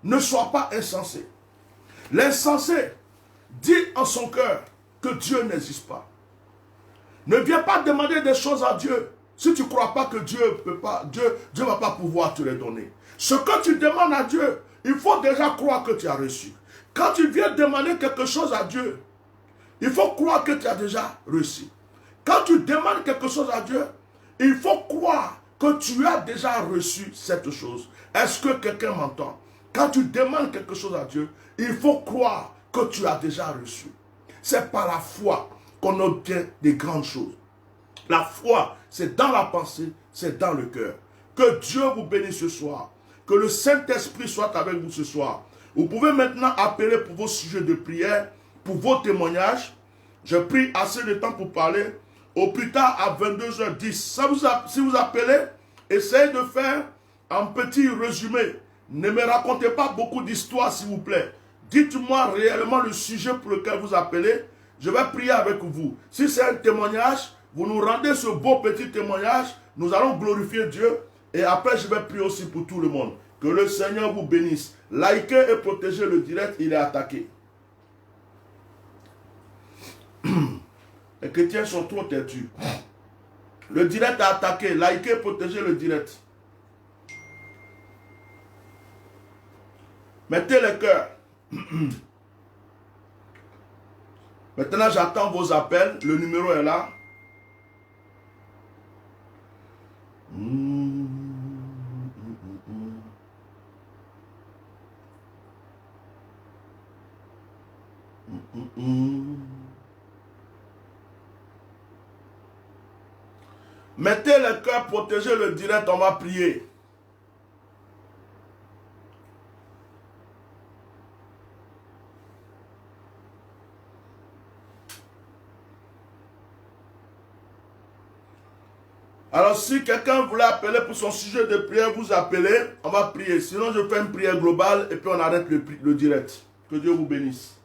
S2: ne sois pas insensé. L'insensé dit en son cœur que Dieu n'existe pas. Ne viens pas demander des choses à Dieu si tu ne crois pas que Dieu ne va pas pouvoir te les donner. Ce que tu demandes à Dieu, il faut déjà croire que tu as reçu. Quand tu viens demander quelque chose à Dieu, il faut croire que tu as déjà reçu. Quand tu demandes quelque chose à Dieu, il faut croire que tu as déjà reçu cette chose. Est-ce que quelqu'un m'entend? Quand tu demandes quelque chose à Dieu, il faut croire que tu as déjà reçu. C'est par la foi qu'on obtient des grandes choses. La foi, c'est dans la pensée, c'est dans le cœur. Que Dieu vous bénisse ce soir. Que le Saint-Esprit soit avec vous ce soir. Vous pouvez maintenant appeler pour vos sujets de prière, pour vos témoignages. Je prie assez de temps pour parler. Au plus tard, à 22h10. Si vous appelez, essayez de faire un petit résumé. Ne me racontez pas beaucoup d'histoires, s'il vous plaît. Dites-moi réellement le sujet pour lequel vous appelez. Je vais prier avec vous. Si c'est un témoignage, vous nous rendez ce beau petit témoignage. Nous allons glorifier Dieu. Et après, je vais prier aussi pour tout le monde. Que le Seigneur vous bénisse. Likez et protégez le direct, il est attaqué. Les chrétiens sont trop têtus. Le direct est attaqué. Likez et protégez le direct. Mettez le cœur. Maintenant, j'attends vos appels. Le numéro est là. Mettez le cœur, protégez le direct, on va prier. Alors si quelqu'un voulait appeler pour son sujet de prière, vous appelez, on va prier. Sinon je fais une prière globale et puis on arrête le direct. Que Dieu vous bénisse.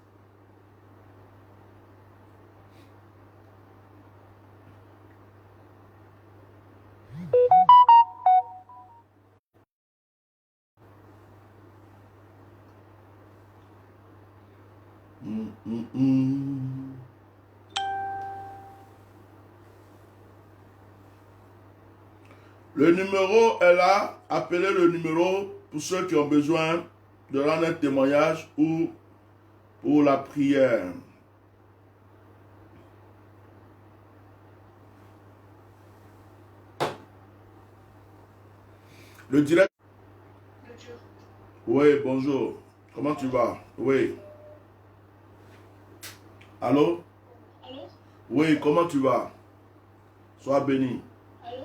S2: Le numéro est là. Appelez le numéro pour ceux qui ont besoin de rendre un témoignage ou pour la prière. Le direct. Oui, bonjour. Comment tu vas? Oui. Allô?
S4: Allô?
S2: Oui, comment tu vas? Sois béni.
S4: Allô?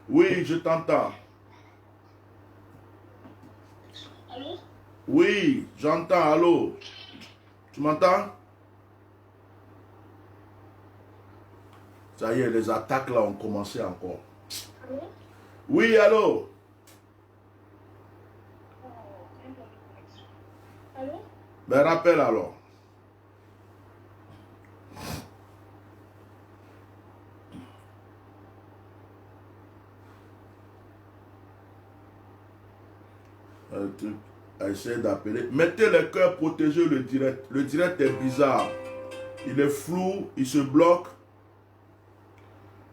S2: Oui, je t'entends.
S4: Allô?
S2: Oui, j'entends. Allô? Tu m'entends? Ça y est, les attaques là ont commencé encore.
S4: Allô?
S2: Oui, allô?
S4: Allô?
S2: Ben, rappelle alors. Tu as essayé d'appeler. Mettez le cœur, protégez le direct. Le direct est bizarre. Il est flou, il se bloque.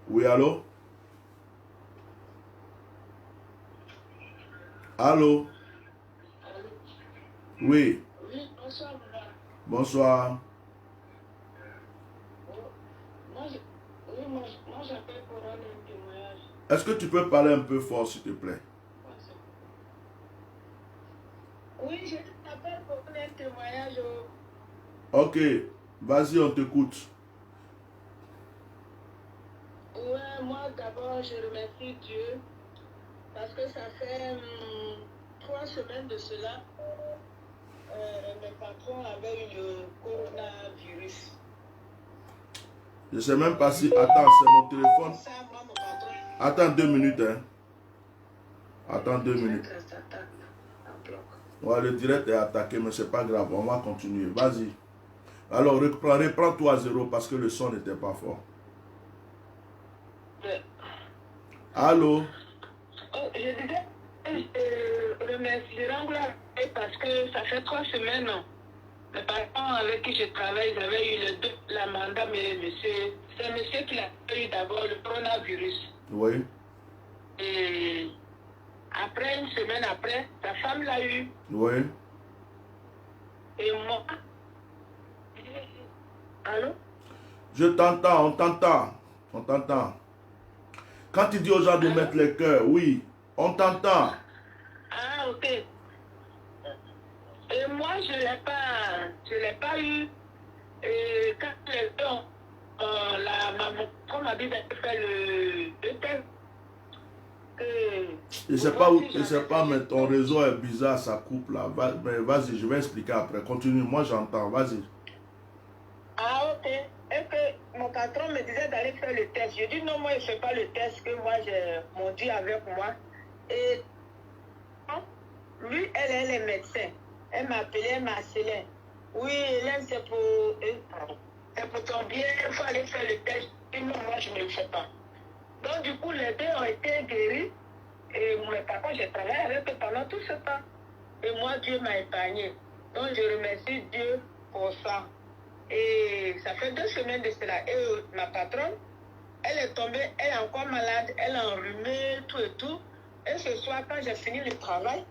S2: Oui, allô? Allô? Oui,
S4: Oui, bonsoir, madame.
S2: bonsoir.
S4: Moi, j'appelle pour rendre un témoignage.
S2: Est-ce que tu peux parler un peu fort, s'il te plaît?
S4: Oui, je t'appelle pour rendre un témoignage.
S2: Ok, vas-y, on t'écoute.
S4: Ouais, moi, d'abord, je remercie Dieu parce que ça fait 3 semaines de cela. Mes patrons avaient eu le coronavirus.
S2: Je sais même pas si... Attends, c'est mon téléphone.
S4: Ça, moi, mon patron,
S2: Attends 2 minutes, hein. Attends 2 minutes.
S4: ça s'attaque en bloc.
S2: Ouais, le direct est attaqué, mais c'est pas grave. On va continuer. Vas-y. Alors, reprends-toi à zéro parce que le son n'était pas fort. Allô?
S4: Oh, je disais, je rends gloire parce que ça fait 3 semaines. Les parents avec qui je travaille, ils avaient eu la mandat, mais monsieur, c'est monsieur qui a eu d'abord le coronavirus.
S2: Oui.
S4: Et après, une semaine après, sa femme l'a eu.
S2: Oui.
S4: Et moi. Allô?
S2: Je t'entends, on t'entend. On t'entend. Quand tu dis aux gens de mettre les cœurs, oui, on t'entend.
S4: Ah, ok. Et moi, je l'ai pas eu. Et quand les gens, m'a dit de faire le test.
S2: Je sais pas où, je sais pas, mais ton réseau est bizarre, ça coupe là. Mais vas-y, je vais expliquer après. Continue, moi j'entends, vas-y.
S4: Ah, ok. Et que mon patron me disait d'aller faire le test. Je dis non, moi je ne fais pas le test, que moi j'ai mon Dieu avec moi. Et lui, elle est médecin. Elle m'a appelé, elle m'a harcelé. Oui, Hélène, c'est pour ton bien, il faut aller faire le test. Et non, moi je ne le fais pas. Donc du coup, les deux ont été guéris. Et par contre, j'ai travaillé avec eux pendant tout ce temps. Et moi, Dieu m'a épargné. Donc je remercie Dieu pour ça. Et ça fait 2 semaines de cela. Et ma patronne, elle est tombée, elle est encore malade, elle a enrhumé, tout et tout. Et ce soir, quand j'ai fini le travail,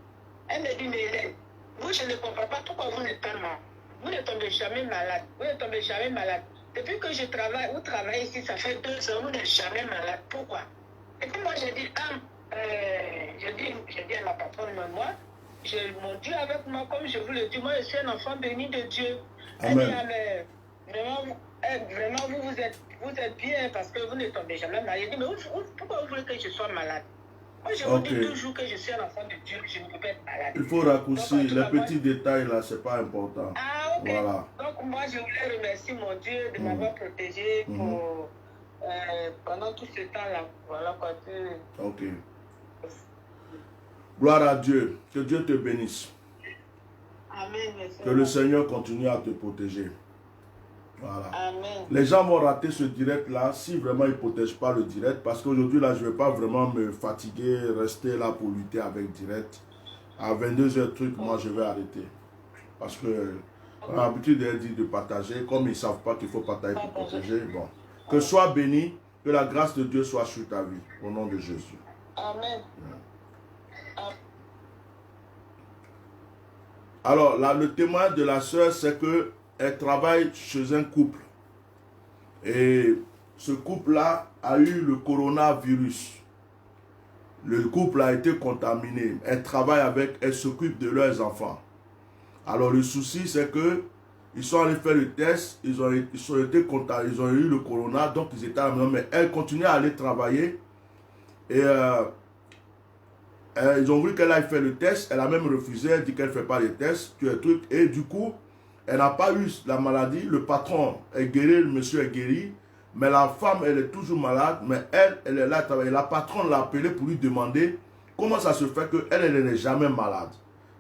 S4: elle me dit, mais Hélène, vous, je ne comprends pas pourquoi vous n'êtes pas malade. Vous ne tombez jamais malade. Vous ne tombez jamais malade. Depuis que je travaille, vous travaillez ici, ça fait 2 ans, vous n'êtes jamais malade. Pourquoi? Et puis moi, j'ai dit, j'ai dit à ma patronne, mais moi, j'ai mon Dieu avec moi, comme je vous le dis, moi, je suis un enfant béni de Dieu. Elle dit, ah, mais vraiment, vous êtes bien parce que vous ne tombez jamais malade. Elle dit, mais pourquoi vous voulez que je sois malade? Moi, je vous dis toujours que je suis un enfant de Dieu, que je ne peux pas être malade.
S2: Il faut raccourcir. Les petits détails là, c'est pas important.
S4: Ah, ok.
S2: Voilà.
S4: Donc, moi, je voulais remercier mon Dieu de m'avoir protégé pendant tout ce temps-là. Voilà quoi.
S2: Ok. Gloire à Dieu. Que Dieu te bénisse.
S4: Amen. Merci.
S2: Que le Seigneur continue à te protéger. Voilà.
S4: Amen.
S2: Les gens vont rater ce direct-là si vraiment ils ne protègent pas le direct. Parce qu'aujourd'hui, là, je ne vais pas vraiment me fatiguer, rester là pour lutter avec direct. À 22h truc, moi, je vais arrêter. Parce que l'habitude est dit de partager. Comme ils ne savent pas qu'il faut partager pour protéger. Bon. Que sois béni. Que la grâce de Dieu soit sur ta vie. Au nom de Jésus.
S4: Amen.
S2: Alors, là, le témoin de la sœur, c'est qu'elle travaille chez un couple. Et ce couple-là a eu le coronavirus. Le couple a été contaminé. Elle travaille avec, elle s'occupe de leurs enfants. Alors, le souci, c'est que ils sont allés faire le test, ils ont été contaminés, ils ont eu le corona, donc ils étaient à la maison, mais elle continuait à aller travailler. Et ils ont voulu qu'elle aille faire le test, elle a même refusé, elle dit qu'elle ne fait pas les tests, et du coup, elle n'a pas eu la maladie, le patron est guéri, le monsieur est guéri, mais la femme, elle est toujours malade, mais elle est là à travailler. La patronne l'a appelée pour lui demander comment ça se fait qu'elle, elle n'est jamais malade.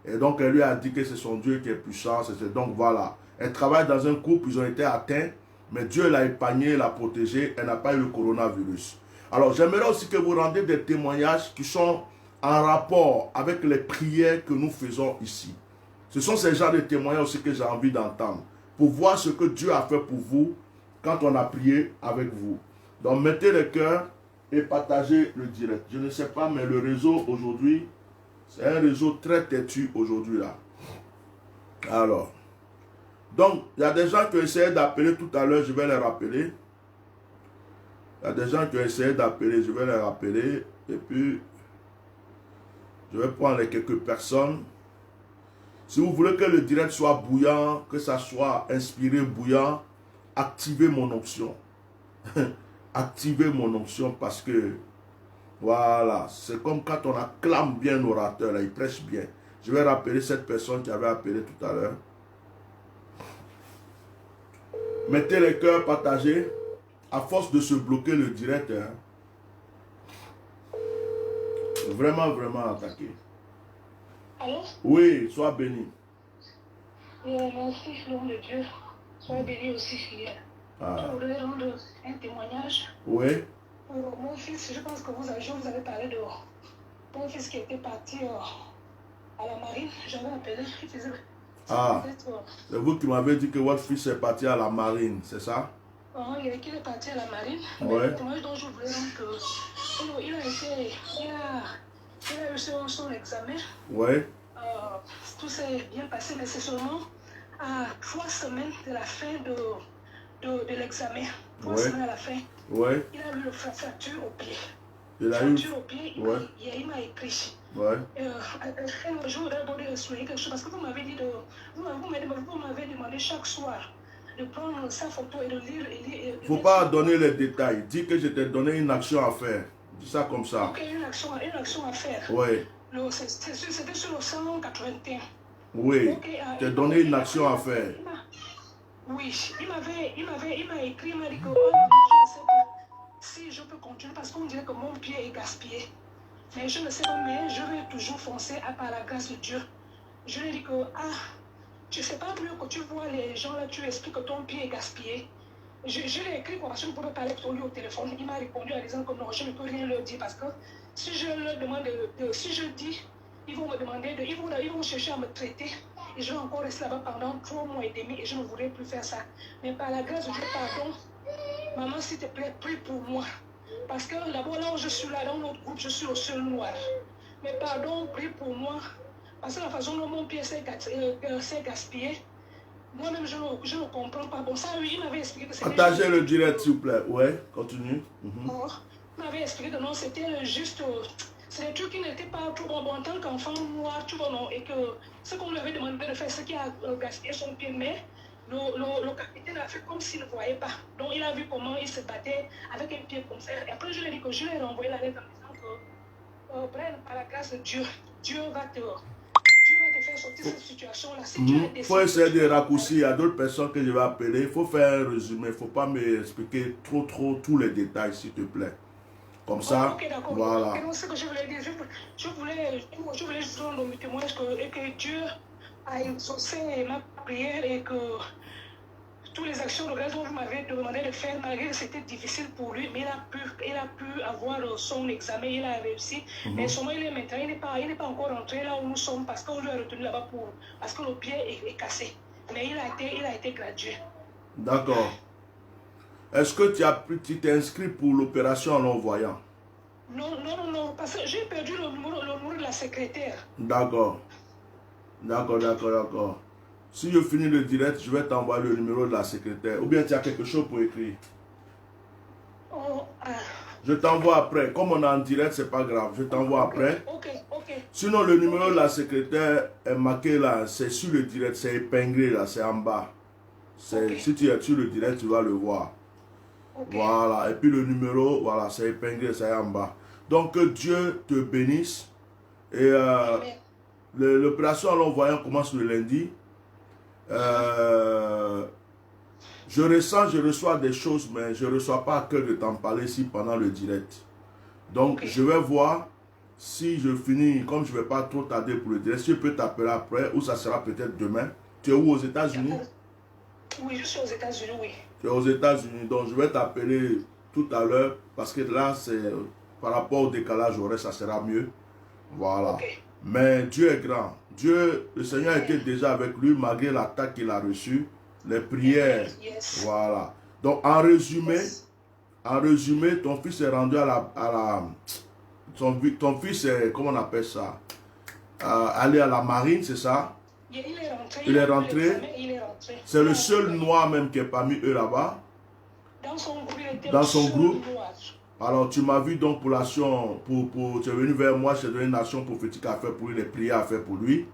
S2: Et donc, elle lui a dit que c'est son Dieu qui est puissant, donc voilà. Elle travaille dans un couple, ils ont été atteints, mais Dieu l'a épargné, l'a protégée, elle n'a pas eu le coronavirus. Alors, j'aimerais aussi que vous rendiez des témoignages qui sont en rapport avec les prières que nous faisons ici. Ce sont ces genres de témoignages aussi que j'ai envie d'entendre, pour voir ce que Dieu a fait pour vous quand on a prié avec vous. Donc, mettez le cœur et partagez le direct. Je ne sais pas, mais le réseau aujourd'hui, c'est un réseau très têtu aujourd'hui là. Alors, donc, il y a des gens qui ont essayé d'appeler tout à l'heure, je vais les rappeler. Il y a des gens qui ont essayé d'appeler, je vais les rappeler. Et puis, je vais prendre les quelques personnes. Si vous voulez que le direct soit bouillant, que ça soit inspiré, bouillant, activez mon option. Activez mon option parce que, voilà, c'est comme quand on acclame bien l'orateur, là, il prêche bien. Je vais rappeler cette personne qui avait appelé tout à l'heure. Mettez les cœurs partagés. À force de se bloquer le direct, hein, vraiment, vraiment attaqué.
S5: Allô?
S2: Oui, sois béni.
S5: Merci, nom de Dieu. Sois béni aussi, fille.
S2: Ah.
S5: Je voudrais rendre un témoignage.
S2: Oui.
S5: Pour mon fils, je pense que vous avez parlé de mon fils qui était parti à la marine. J'avais appelé, il faisait...
S2: Ah, c'est vous qui m'avez dit que votre fils est parti à la marine, c'est ça?
S5: Il est parti à la marine.
S2: Ouais.
S5: Le témoignage dont je voulais rendre que il a eu son examen.
S2: Oui.
S5: Tout s'est bien passé, mais c'est seulement à 3 semaines de la fin de l'examen. 3 semaines à la fin.
S2: Oui.
S5: Il a eu une fracture au pied.
S2: Il a eu...
S5: Fracture au pied, il m'a écrit.
S2: Ouais.
S5: Un jour, je souligner quelque chose parce que vous m'avez dit vous m'avez demandé chaque soir de prendre sa photo et de lire. Il
S2: ne faut pas donner les détails. Dis que je t'ai donné une action à faire. Dis ça comme ça.
S5: Ok, une action à faire.
S2: Oui.
S5: C'était sur le 181.
S2: Oui.
S5: Okay,
S2: je t'ai donné une action à faire.
S5: Oui, il m'a écrit, il m'a dit que je ne sais pas si je peux continuer parce qu'on dirait que mon pied est gaspillé. Mais je ne sais pas, mais je vais toujours foncer par la grâce de Dieu. Je lui ai dit que, tu ne sais pas mieux que tu vois les gens là, tu expliques que ton pied est gaspillé. Je lui ai écrit parce que je pouvais parler avec lui au téléphone. Il m'a répondu en disant que non, je ne peux rien leur dire parce que si je leur demande si je dis, ils vont me demander ils vont chercher à me traiter. Et je vais encore rester là-bas pendant 3 mois et demi et je ne voudrais plus faire ça. Mais par la grâce de Dieu, pardon, maman, s'il te plaît, prie pour moi. Parce que d'abord, là où je suis là, dans notre groupe, je suis au seul noir. Mais pardon, prie pour moi. Parce que la façon dont mon pied s'est gaspillé, moi-même, je ne comprends pas. Bon, ça, oui, il m'avait expliqué que c'était...
S2: Partagez le direct, s'il vous plaît. Ouais, continue.
S5: Il m'avait expliqué que non, c'était juste... c'est des trucs qui n'étaient pas trop bons. En tant qu'enfant noir, tu vois, non. Et que ce qu'on lui avait demandé de faire, c'est qu'il a gaspillé son pied. Mais le capitaine a fait comme s'il ne voyait pas. Donc, il a vu comment il se battait avec un pied comme ça. Et après, je lui ai dit que je lui ai renvoyé la lettre en disant que, Brian, par la grâce de Dieu, Dieu va te faire sortir cette situation-là. Si tu as décidé...
S2: Il faut essayer de raccourcir. Il y a d'autres personnes que je vais appeler. Il faut faire un résumé. Il ne faut pas m'expliquer trop tous les détails, s'il te plaît. Comme ça, voilà.
S5: Et donc, ce que je voulais dire, je voulais juste rendre mon témoignage que Dieu a exaucé ma prière et que toutes les actions de grâce dont vous m'avez demandé de faire, malgré que c'était difficile pour lui, mais il a pu avoir son examen, il a réussi. Mais seulement il est maintenant, il n'est pas encore rentré là où nous sommes parce qu'on lui a retenu là-bas parce que le pied est cassé. Mais il a été gradué.
S2: D'accord. Est-ce que tu t'es inscrit pour l'opération en non-voyant?
S5: Non, parce que j'ai perdu le numéro de la secrétaire.
S2: D'accord. D'accord. Si je finis le direct, je vais t'envoyer le numéro de la secrétaire. Ou bien tu as quelque chose pour écrire.
S5: Oh,
S2: Je t'envoie après. Comme on est en direct, c'est pas grave. Je t'envoie après.
S5: Ok.
S2: Sinon, le numéro de la secrétaire est marqué là. C'est sur le direct. C'est épinglé là. C'est en bas. Si tu es sur le direct, tu vas le voir.
S5: Okay.
S2: Voilà. Et puis le numéro, voilà, c'est épinglé. C'est en bas. Donc, que Dieu te bénisse. Et l'opération à l'envoyant commence le lundi. Je reçois des choses, mais je ne reçois pas à cœur de t'en parler ici pendant le direct. Donc, je vais voir si je finis, comme je ne vais pas trop tarder pour le direct, si je peux t'appeler après, ou ça sera peut-être demain. Tu es où, aux États-Unis?
S5: Oui, je suis aux États-Unis, oui.
S2: Tu es aux États-Unis, donc je vais t'appeler tout à l'heure, parce que là, c'est par rapport au décalage horaire, ça sera mieux. Voilà.
S5: Okay.
S2: Mais Dieu est grand. Le Seigneur était déjà avec lui, malgré l'attaque qu'il a reçue. Les prières.
S5: Yes.
S2: Voilà. Donc, en résumé, ton fils est rendu ton fils est, comment on appelle ça? Aller à la marine, c'est ça?
S5: Il est rentré.
S2: C'est le seul noir même qui est parmi eux là-bas.
S5: Dans son groupe.
S2: Alors, tu m'as vu donc pour l'action, tu es venu vers moi, je t'ai donné une action prophétique à faire pour lui, les prières à faire pour lui.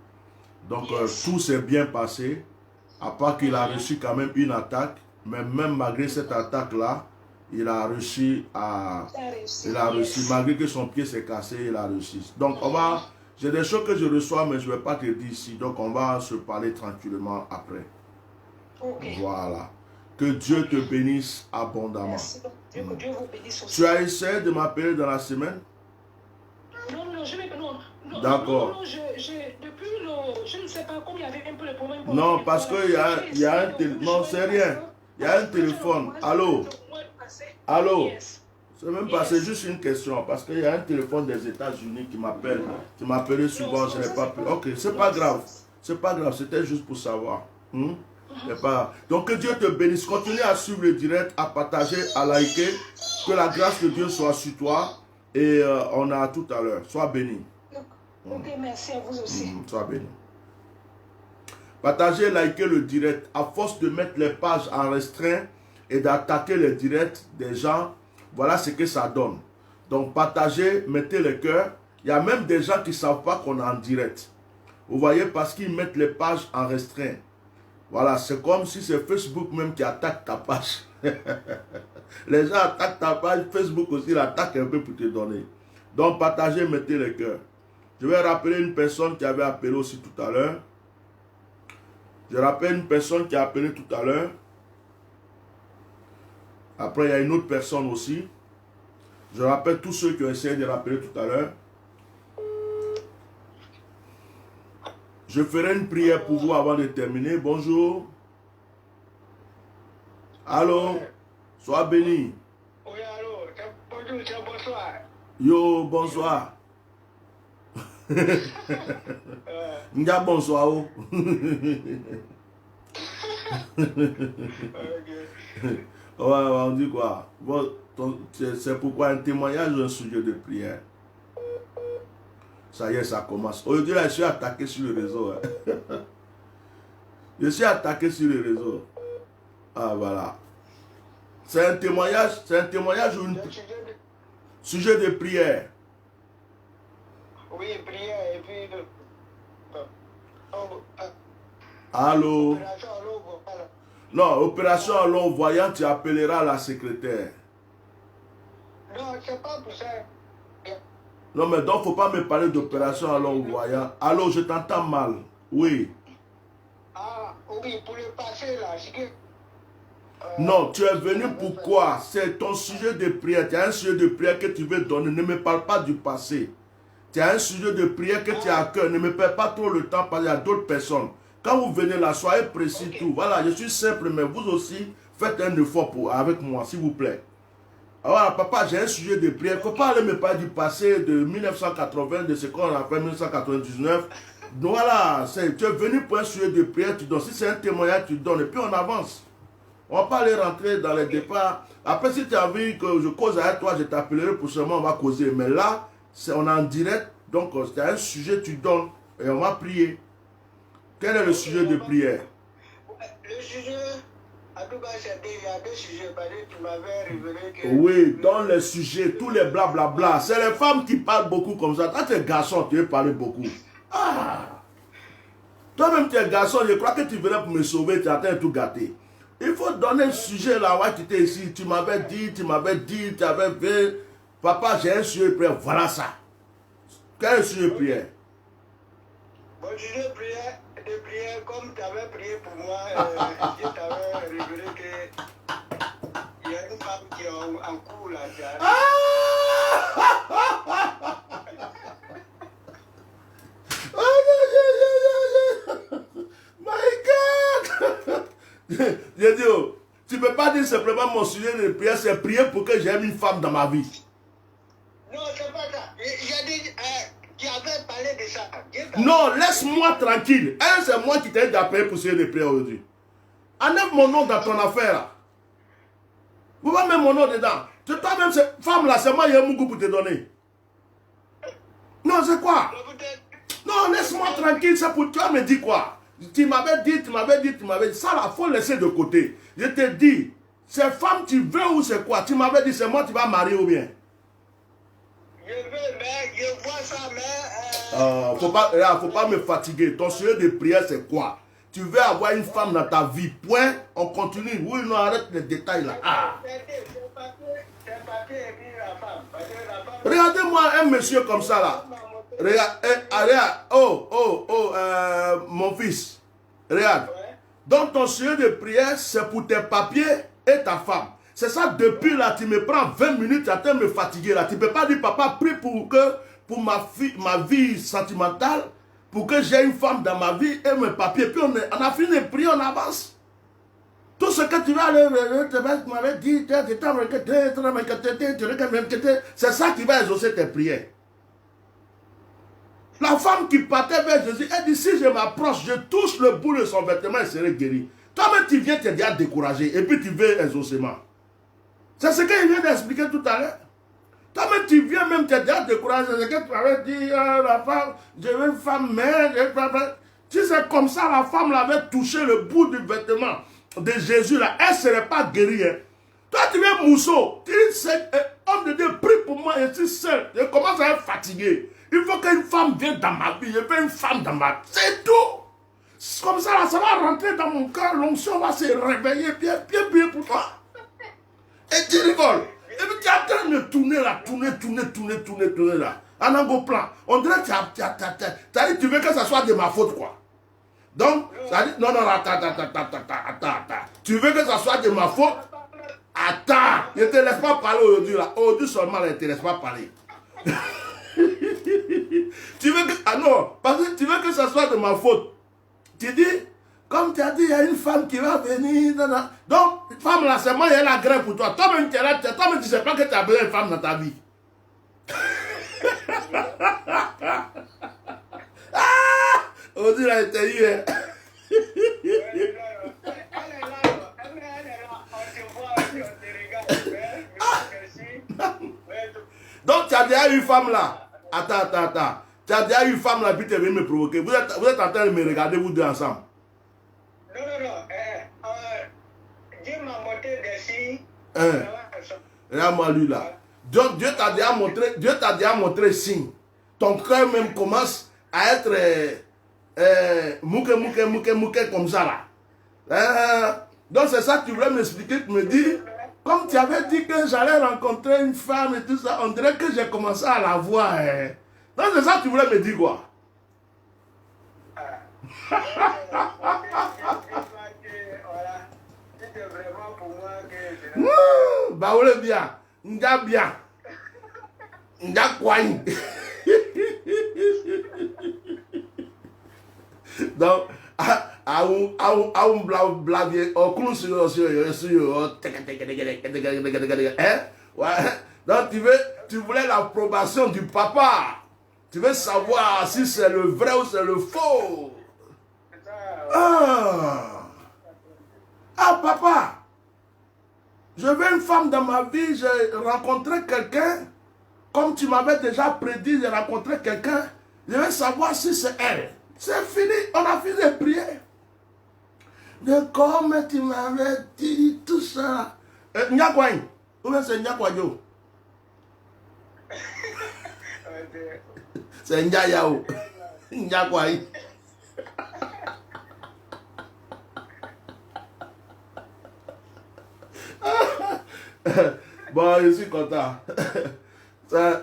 S2: Donc, tout s'est bien passé. À part qu'il a reçu quand même une attaque, mais même malgré cette attaque-là, il a réussi, malgré que son pied s'est cassé, il a réussi. Donc, j'ai des choses que je reçois, mais je ne vais pas te dire ici. Donc, on va se parler tranquillement après.
S5: Okay.
S2: Voilà. Que Dieu te bénisse abondamment.
S5: Merci. Dieu vous bénisse aussi.
S2: Tu as essayé de m'appeler dans la semaine?
S5: Non, je vais... Non.
S2: D'accord.
S5: Non, depuis je ne sais pas comment il y avait un peu de problème.
S2: Non, parce qu'il y a un téléphone. Non, c'est rien. Il y a un téléphone. Allô? C'est même pas, c'est juste une question. Parce qu'il y a un téléphone des États-Unis qui m'appelle. Qui m'appelait souvent, je n'ai pas pu. Ok, c'est pas grave. C'est pas grave, c'était juste pour savoir. Donc que Dieu te bénisse. Continue à suivre le direct, à partager, à liker. Que la grâce de Dieu soit sur toi. Et on a tout à l'heure. Sois béni.
S5: Ok, merci à vous aussi.
S2: Sois béni. Partagez, likez le direct. À force de mettre les pages en restreint et d'attaquer les directs des gens, voilà ce que ça donne. Donc partagez, mettez les cœurs. Il y a même des gens qui ne savent pas qu'on est en direct. Vous voyez, parce qu'ils mettent les pages en restreint. Voilà, c'est comme si c'est Facebook même qui attaque ta page. Les gens attaquent ta page, Facebook aussi l'attaque un peu pour te donner. Donc partagez, mettez les cœurs. Je vais rappeler une personne qui avait appelé aussi tout à l'heure. Je rappelle une personne qui a appelé tout à l'heure. Après, il y a une autre personne aussi. Je rappelle tous ceux qui ont essayé de rappeler tout à l'heure. Je ferai une prière pour vous avant de terminer. Bonjour. Allô. Sois béni.
S6: Oui, allô. Bonjour, bonsoir.
S2: Yo, bonsoir. Nga bonsoir. Oh. Ouais, on dit quoi? Bon, c'est pourquoi un témoignage ou un sujet de prière. Ça y est, ça commence. Aujourd'hui, là, je suis attaqué sur le réseau. Hein. Je suis attaqué sur le réseau. Ah, voilà. C'est un témoignage ou un sujet de prière.
S6: Oui, prière et puis...
S2: Allô? Non, opération à long voyant, tu appelleras la secrétaire.
S6: Non, c'est pas pour ça.
S2: Non, mais donc, il ne faut pas me parler d'opération à long voyant. Allô, je t'entends mal. Oui.
S6: Ah, oui, pour le passé, là, c'est que...
S2: Non, tu es venu pourquoi? C'est ton sujet de prière. Tu as un sujet de prière que tu veux donner. Ne me parle pas du passé. Tu as un sujet de prière que tu as à cœur. Ne me perds pas trop le temps parce qu'il y a d'autres personnes. Quand vous venez là, soyez précis tout. Voilà, je suis simple, mais vous aussi, faites un effort avec moi, s'il vous plaît. Alors, papa, j'ai un sujet de prière. Il ne faut pas aller me parler du passé de 1980, de ce qu'on a fait en 1999. Donc voilà, tu es venu pour un sujet de prière, tu donnes. Si c'est un témoignage, tu donnes. Et puis on avance. On va pas aller rentrer dans les départs. Après, si tu as vu que je cause avec toi, je t'appellerai pour seulement on va causer. Mais là, on est en direct. Donc, c'est un sujet, tu donnes et on va prier. Quel est le sujet de prière?
S6: Le sujet, en tout cas, il y a deux sujets. Parce que tu m'avais révélé que...
S2: Oui, dans les sujets, tous les blablabla. C'est les femmes qui parlent beaucoup comme ça. Toi, tu es garçon, tu veux parler beaucoup. Ah! Toi-même, tu es garçon, je crois que tu venais pour me sauver, tu es en train de tout gâter. Il faut donner un sujet là, ouais, tu étais ici, tu m'avais dit, tu avais fait, papa, j'ai un sujet de prière, voilà ça. Quel est le sujet de prière?
S6: Bon, sujet de prière, comme tu avais prié pour moi, je t'avais révélé qu'il y a une femme qui est en cours là.
S2: My God! J'ai dit, oh, tu ne peux pas dire simplement mon sujet de prière, c'est prier pour que j'aime une femme dans ma vie.
S6: Non, c'est pas ça. J'ai dit, tu avais parlé de ça.
S2: Non, laisse-moi tranquille. C'est moi qui t'ai appelé pour sujet de prière aujourd'hui. Enlève mon nom dans ton affaire là. Vous pouvez mettre mon nom dedans. Toi-même, cette femme là, c'est moi, il y a un goût pour te donner. Non, c'est quoi? Non, laisse-moi tranquille, c'est pour toi, me dis quoi? Tu m'avais dit. Ça, là, faut laisser de côté. Je te dis, cette femme, tu veux ou c'est quoi? Tu m'avais dit, c'est moi, tu vas marier ou bien?
S6: Je veux, mais je vois ça, mais...
S2: Faut pas me fatiguer. Ton sujet de prière, c'est quoi? Tu veux avoir une femme dans ta vie, point. On continue. Oui, non, arrête les détails là. Ah. Regardez-moi un monsieur comme ça là. Regarde, mon fils. Regarde. Donc ton sujet de prière, c'est pour tes papiers et ta femme. C'est ça, depuis là, tu me prends 20 minutes, tu attends de me fatiguer là. Tu ne peux pas dire, papa, prie pour ma vie sentimentale, pour que j'ai une femme dans ma vie et mes papiers. Puis on a fini de prier, on avance. Tout ce que tu vas aller, tu m'avais dit, c'est ça qui va exaucer tes prières. La femme qui partait vers Jésus, elle dit, si je m'approche, je touche le bout de son vêtement, elle serait guérie. Toi-même, tu viens te déjà décourager et puis tu veux exaucement. C'est ce qu'il vient d'expliquer tout à l'heure. Toi-même, tu viens même te déjà décourager. C'est ce que tu avais dit, la femme, je veux une femme mère. Si c'est comme ça, la femme l'avait touché le bout du vêtement de Jésus, là, elle ne serait pas guérie. Hein. Toi, tu viens mousseau. Tu dis, homme de Dieu, prie pour moi, je suis seul. Je commence à être fatigué. Il faut qu'une femme vienne dans ma vie. Je veux une femme dans ma vie. C'est tout. Comme ça, là, ça va rentrer dans mon cœur. L'onction va se réveiller bien pour toi. Et tu rigoles. Et puis tu es en train de tourner là, tourner là. En angle plan. On dirait que tu veux que ça soit de ma faute, quoi. Donc, ça dit, non, attends. Tu veux que ça soit de ma faute? Attends. Je ne te laisse pas parler aujourd'hui, là. Aujourd'hui seulement, je ne te laisse pas parler. Tu veux que... Ah non, parce que tu veux que ça soit de ma faute. Tu dis, comme tu as dit, il y a une femme qui va venir. Donc, une femme là, c'est moi, il y a la grève pour toi. Toi-même, tu es là, toi-même, tu ne sais pas que tu as besoin d'une femme dans ta vie. On dit là, t'es eu, hein. Donc, tu as déjà eu une femme là. Attends. Tu as déjà eu une femme là, puis tu es venu me provoquer. Vous êtes en train de me regarder, vous deux ensemble.
S6: Non. Dieu m'a montré des signes.
S2: Regarde-moi lui là. Dieu t'a déjà montré signe. Ton cœur même commence à être mouké comme ça là. Donc c'est ça que tu voulais m'expliquer, tu me dis, comme tu avais dit que j'allais rencontrer une femme et tout ça, on dirait que j'ai commencé à la voir. Hein. Donc c'est ça que tu voulais me dire quoi? Bah vous le bien. Nga bien. Nga kwany. Donc, donc tu voulais l'approbation du papa. Tu veux savoir si c'est le vrai ou c'est le faux. Ah papa, Je veux une femme dans ma vie, j'ai rencontré quelqu'un. Comme tu m'avais déjà prédit, j'ai rencontré quelqu'un. Je veux savoir si c'est elle. C'est fini, on a fini de prier. De comme tu m'avais dit tout ça. Nyakwaï, ou bien c'est Nyakwayo? C'est Nyayao. Nyakwaï. Bon, je suis content.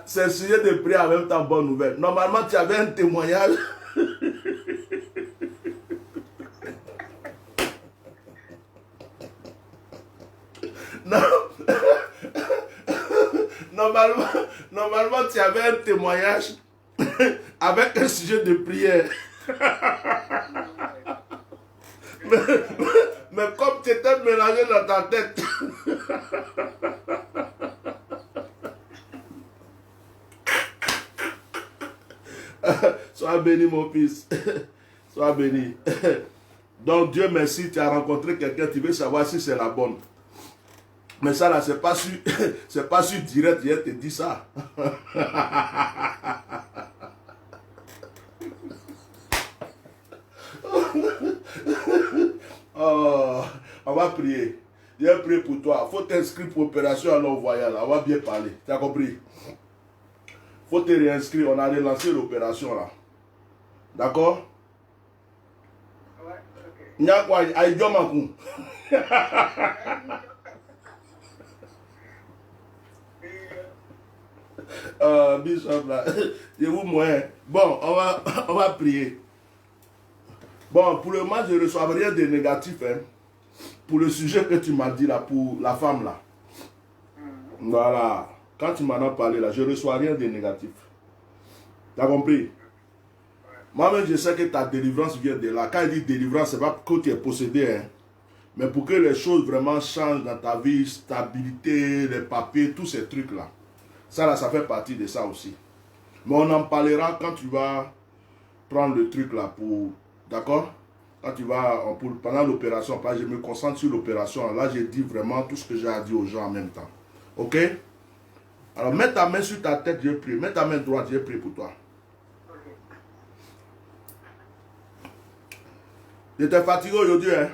S2: C'est sujet de prière en même temps, bonne nouvelle. Normalement, tu avais un témoignage. Non. Normalement, tu avais un témoignage avec un sujet de prière. Mais comme tu étais mélangé dans ta tête. Sois béni, mon fils. Sois béni. Donc, Dieu merci, tu as rencontré quelqu'un, tu veux savoir si c'est la bonne. Mais ça là, c'est pas sur, c'est pas sur direct, je te dis ça. Oh, on va prier. Je vais prier pour toi. Il faut t'inscrire pour l'opération à l'envoyage. On va bien parler. Tu as compris? Il faut te réinscrire. On a relancé l'opération là. D'accord?
S6: Ouais, ok.
S2: Bishop là, je vous moyen. Bon, on va prier. Bon, pour le moment, je ne reçois rien de négatif. Hein, pour le sujet que tu m'as dit là, pour la femme là. Voilà. Quand tu m'en as parlé là, je ne reçois rien de négatif. Tu as compris? Moi-même, je sais que ta délivrance vient de là. Quand il dit délivrance, ce n'est pas que tu es possédé. Hein, mais pour que les choses vraiment changent dans ta vie, stabilité, les papiers, tous ces trucs-là. Ça, là, ça fait partie de ça aussi. Mais on en parlera quand tu vas prendre le truc là pour... D'accord? Quand tu vas... pendant l'opération, je me concentre sur l'opération. Là, j'ai dit vraiment tout ce que j'ai à dire aux gens en même temps. Ok? Alors, mets ta main sur ta tête, je prie. Mets ta main droite, je prie pour toi. J'étais fatigué aujourd'hui, hein?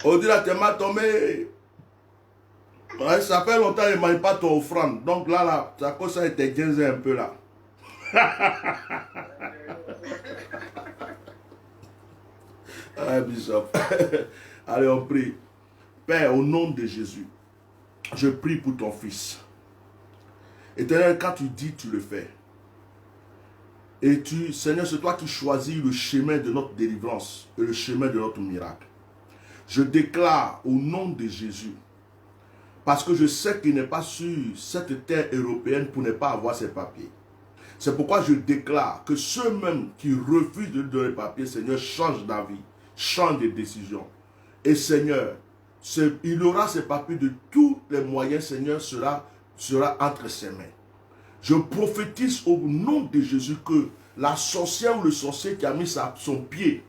S2: Aujourd'hui, là, tu m'as tombé... Ouais, ça fait longtemps qu'il ne m'a pas ton offrande. Donc là, ça cause ça était 15 un peu là. Ah, Bishop. Allez, on prie. Père, au nom de Jésus, je prie pour ton fils. Éternel, quand tu dis, tu le fais. Et tu, Seigneur, c'est toi qui choisis le chemin de notre délivrance et le chemin de notre miracle. Je déclare au nom de Jésus, parce que je sais qu'il n'est pas sur cette terre européenne pour ne pas avoir ses papiers. C'est pourquoi je déclare que ceux-mêmes qui refusent de donner les papiers, Seigneur, changent d'avis, changent de décision. Et Seigneur, il aura ses papiers de tous les moyens, Seigneur, sera entre ses mains. Je prophétise au nom de Jésus que la sorcière ou le sorcier qui a mis son pied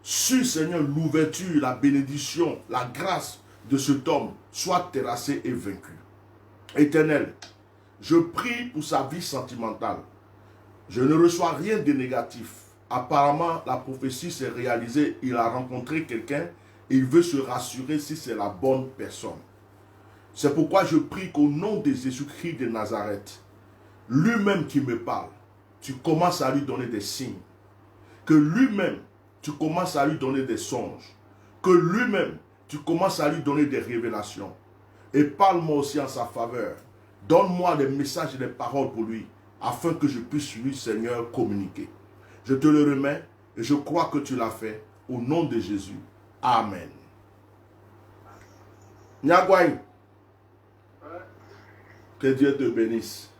S2: sur, Seigneur, l'ouverture, la bénédiction, la grâce de cet homme soit terrassé et vaincu. Éternel, je prie pour sa vie sentimentale. Je ne reçois rien de négatif. Apparemment, la prophétie s'est réalisée. Il a rencontré quelqu'un et il veut se rassurer si c'est la bonne personne. C'est pourquoi je prie qu'au nom de Jésus-Christ de Nazareth, lui-même qui me parle, tu commences à lui donner des signes. Que lui-même, tu commences à lui donner des songes. Que lui-même, tu commences à lui donner des révélations. Et parle-moi aussi en sa faveur. Donne-moi des messages et des paroles pour lui, afin que je puisse lui, Seigneur, communiquer. Je te le remets et je crois que tu l'as fait. Au nom de Jésus. Amen. Nyagwai. Que Dieu te bénisse.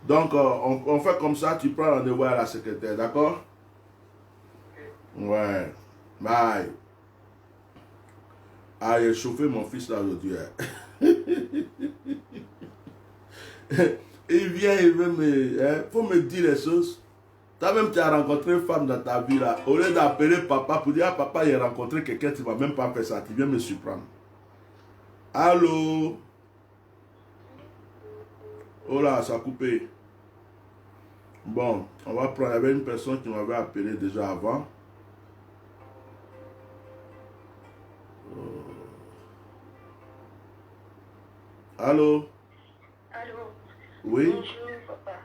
S2: Donc, on fait comme ça, tu prends rendez-vous à la secrétaire, d'accord? Ouais. Bye. Ah, j'ai chauffé mon fils là aujourd'hui. Il vient, il veut me... faut me dire les choses. Toi-même, tu as rencontré une femme dans ta vie là. Au lieu d'appeler papa pour dire, ah, papa, j'ai rencontré quelqu'un, tu ne vas même pas faire ça. Tu viens me surprendre. Allô? Oh là, ça a coupé. Bon, on va prendre. Il y avait une personne qui m'avait appelé déjà avant. Allô?
S4: Allô?
S2: Oui?
S4: Bonjour, papa.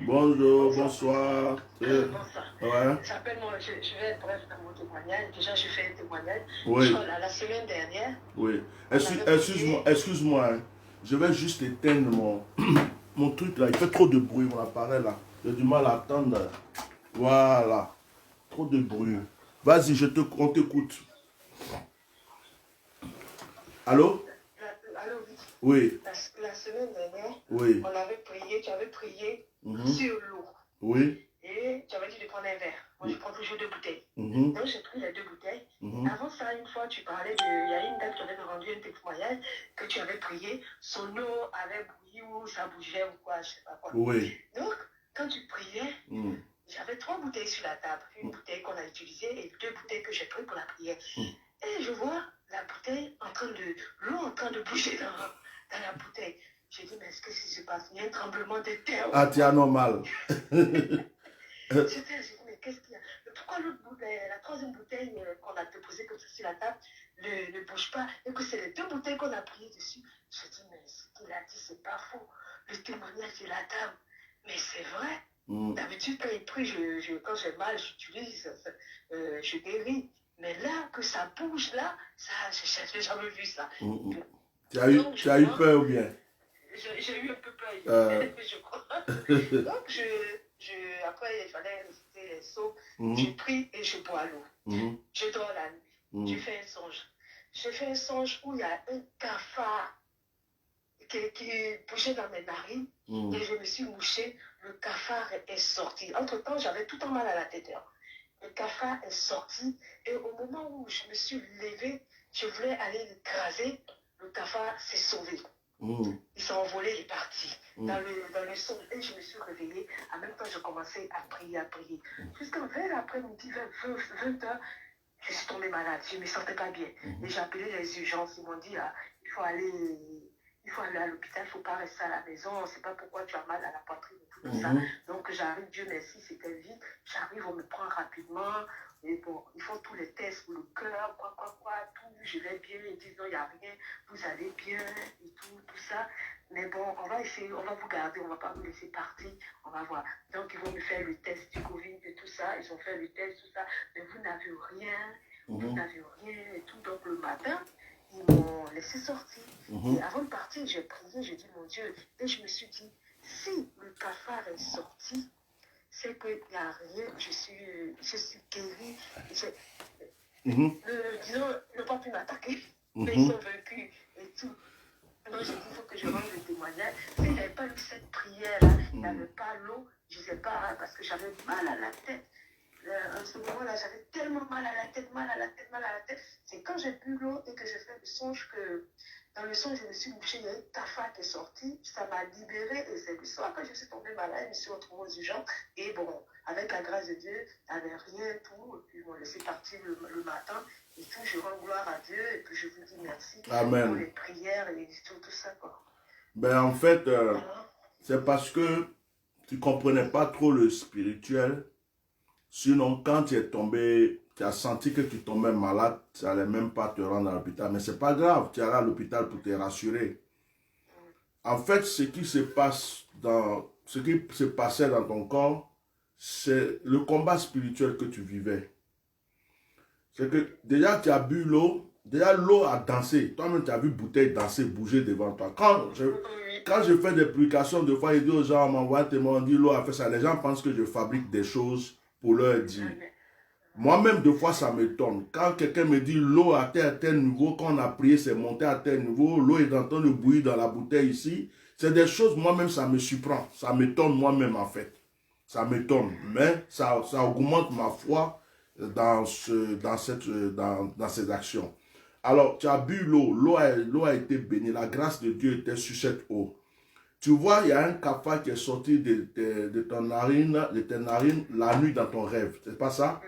S2: Bonjour, bonsoir.
S4: Bonsoir.
S2: Ouais.
S4: J'appelle je vais être bref dans mon témoignage. Déjà, je fais un témoignage.
S2: Oui.
S4: La semaine dernière.
S2: Oui. Excuse-moi. Hein. Je vais juste éteindre mon truc là. Il fait trop de bruit, mon appareil là. J'ai du mal à attendre. Voilà. Trop de bruit. Vas-y, on t'écoute. Allô?
S4: Allô,
S2: oui.
S4: La semaine dernière,
S2: oui.
S4: On avait prié, tu avais prié
S2: Mm-hmm.
S4: sur l'eau.
S2: Oui.
S4: Et tu avais dit de prendre un verre. Moi, je prends toujours 2 bouteilles.
S2: Mm-hmm.
S4: Donc, j'ai pris les 2 bouteilles.
S2: Mm-hmm.
S4: Avant ça, une fois, tu parlais de... Il y a une dame qui avait rendu un témoignage que tu avais prié. Son eau avait bouilli ou ça bougeait ou quoi, je sais pas quoi.
S2: Oui.
S4: Donc, quand tu priais, j'avais 3 bouteilles sur la table. Une bouteille qu'on a utilisée et 2 bouteilles que j'ai prises pour la prière. Et je vois la bouteille l'eau en train de bouger dans la bouteille. J'ai dit, mais est-ce que si se passe? Il y a un tremblement de terre.
S2: Ah, tu es anormal.
S4: J'ai dit, mais qu'est-ce qu'il y a? Pourquoi la 3e bouteille qu'on a déposée comme ça sur la table ne bouge pas? Et que c'est les 2 bouteilles qu'on a priées dessus. J'ai dit, mais ce qu'il a dit, c'est pas faux. Le témoignage de la dame. Mais c'est vrai. D'habitude, quand il prie, quand j'ai mal, j'utilise, je guéris. Mais là, que ça bouge là, ça, je n'ai jamais vu ça.
S2: Tu as eu peur ou bien?
S4: J'ai eu un peu peur, je crois. Donc, après, il fallait réciter les sauts. Je prie et je bois l'eau. Je dors la nuit. Je fais un songe. J'ai fait un songe où il y a un cafard qui bougeait dans mes narines et je me suis mouchée. Le cafard est sorti. Entre-temps, j'avais tout le temps mal à la tête. Le cafard est sorti et au moment où je me suis levée, je voulais aller l'écraser. Le cafard s'est sauvé. Il s'est envolé, il est parti. Dans le son, et je me suis réveillée. En même temps, je commençais à prier. Jusqu'à vers l'après-midi, vers 20 h, je suis tombée malade. Je ne me sentais pas bien. Et j'ai appelé les urgences. Ils m'ont dit, il faut aller à l'hôpital, il ne faut pas rester à la maison. On ne sait pas pourquoi tu as mal à la poitrine et tout ça. Donc j'arrive, Dieu merci, c'était vite. J'arrive, on me prend rapidement. Et bon, ils font tous les tests pour le cœur, tout, je vais bien, ils disent non, il n'y a rien, vous allez bien, et tout ça. Mais bon, on va essayer, on va vous garder, on ne va pas vous laisser partir, on va voir. Donc, ils vont me faire le test du Covid et tout ça, ils ont fait le test, tout ça, mais vous n'avez rien, et tout. Donc, le matin, ils m'ont laissé sortir. Et avant de partir, j'ai prié, j'ai dit, mon Dieu, et je me suis dit, si le cafard est sorti, c'est qu'il n'y a rien, je suis guérie. Disons, ils n'ont pas pu m'attaquer, mais ils sont vaincus et tout. Donc j'ai dit, il faut que je rende le témoignage. S'il n'y avait pas eu cette prière-là, il n'y avait pas l'eau, je ne sais pas, parce que j'avais mal à la tête. En ce moment-là, j'avais tellement mal à la tête. C'est quand j'ai bu l'eau et que j'ai fait le songe que... Dans le son, je me suis mouchée, il y a une cafard qui est sortie, ça m'a libérée et c'est le soir quand je suis tombée malade, je me suis retrouvée aux urgences et bon, avec la grâce de Dieu, il n'y avait rien, tout, et puis ils m'ont laissé partir le matin et tout, je rends gloire à Dieu et puis je vous dis merci.
S2: Amen.
S4: Pour les prières et tout ça quoi.
S2: Ben en fait, c'est parce que tu ne comprenais pas trop le spirituel, sinon quand tu es tombé, tu as senti que tu tombais malade, tu n'allais même pas te rendre à l'hôpital. Mais ce n'est pas grave, tu allais à l'hôpital pour te rassurer. En fait, ce qui se passait dans ton corps, c'est le combat spirituel que tu vivais. C'est que déjà tu as bu l'eau, déjà l'eau a dansé. Toi-même, tu as vu bouteille danser, bouger devant toi. Quand je fais des publications, des fois, je dis aux gens, on m'envoie un témoin, on dit l'eau a fait ça. Les gens pensent que je fabrique des choses pour leur dire. Moi-même, deux fois, ça m'étonne. Quand quelqu'un me dit l'eau a atteint un tel niveau, quand on a prié, c'est monté à tel niveau, l'eau est en train de bouillir dans la bouteille ici, c'est des choses, moi-même, ça me surprend. Ça m'étonne moi-même, en fait. Ça m'étonne. Mais ça augmente ma foi dans ces actions. Alors, tu as bu l'eau. L'eau a été bénie. La grâce de Dieu était sur cette eau. Tu vois, il y a un cafard qui est sorti de tes narines la nuit dans ton rêve. C'est pas ça?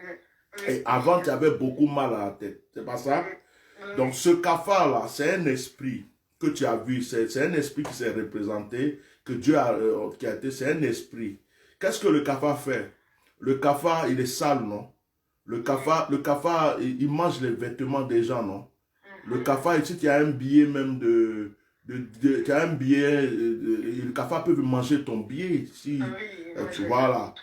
S2: Et avant, tu avais beaucoup mal à la tête. C'est pas ça? Donc, ce cafard-là, c'est un esprit que tu as vu. C'est un esprit qui s'est représenté, que Dieu a, qui a été, c'est un esprit. Qu'est-ce que le cafard fait? Le cafard, il est sale, non? Le cafard, il mange les vêtements des gens, non? Le cafard, ici, tu as un billet même tu as un billet, le cafard peut manger ton billet, si, tu vois là.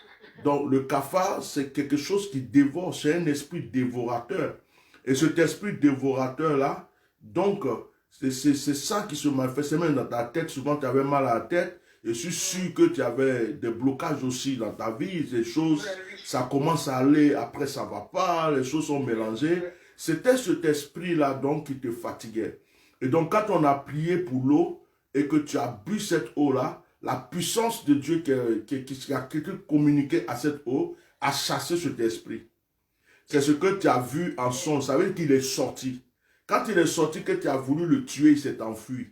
S2: Donc, le cafard, c'est quelque chose qui dévore, c'est un esprit dévorateur. Et cet esprit dévorateur-là, donc, c'est ça qui se manifeste même dans ta tête. Souvent, tu avais mal à la tête. Je suis sûr que tu avais des blocages aussi dans ta vie. Des choses, ça commence à aller, après ça ne va pas, les choses sont mélangées. C'était cet esprit-là, donc, qui te fatiguait. Et donc, quand on a prié pour l'eau et que tu as bu cette eau-là, la puissance de Dieu qui a communiqué à cette eau a chassé cet esprit. C'est ce que tu as vu en son. Ça veut dire qu'il est sorti. Quand il est sorti, que tu as voulu le tuer, il s'est enfui.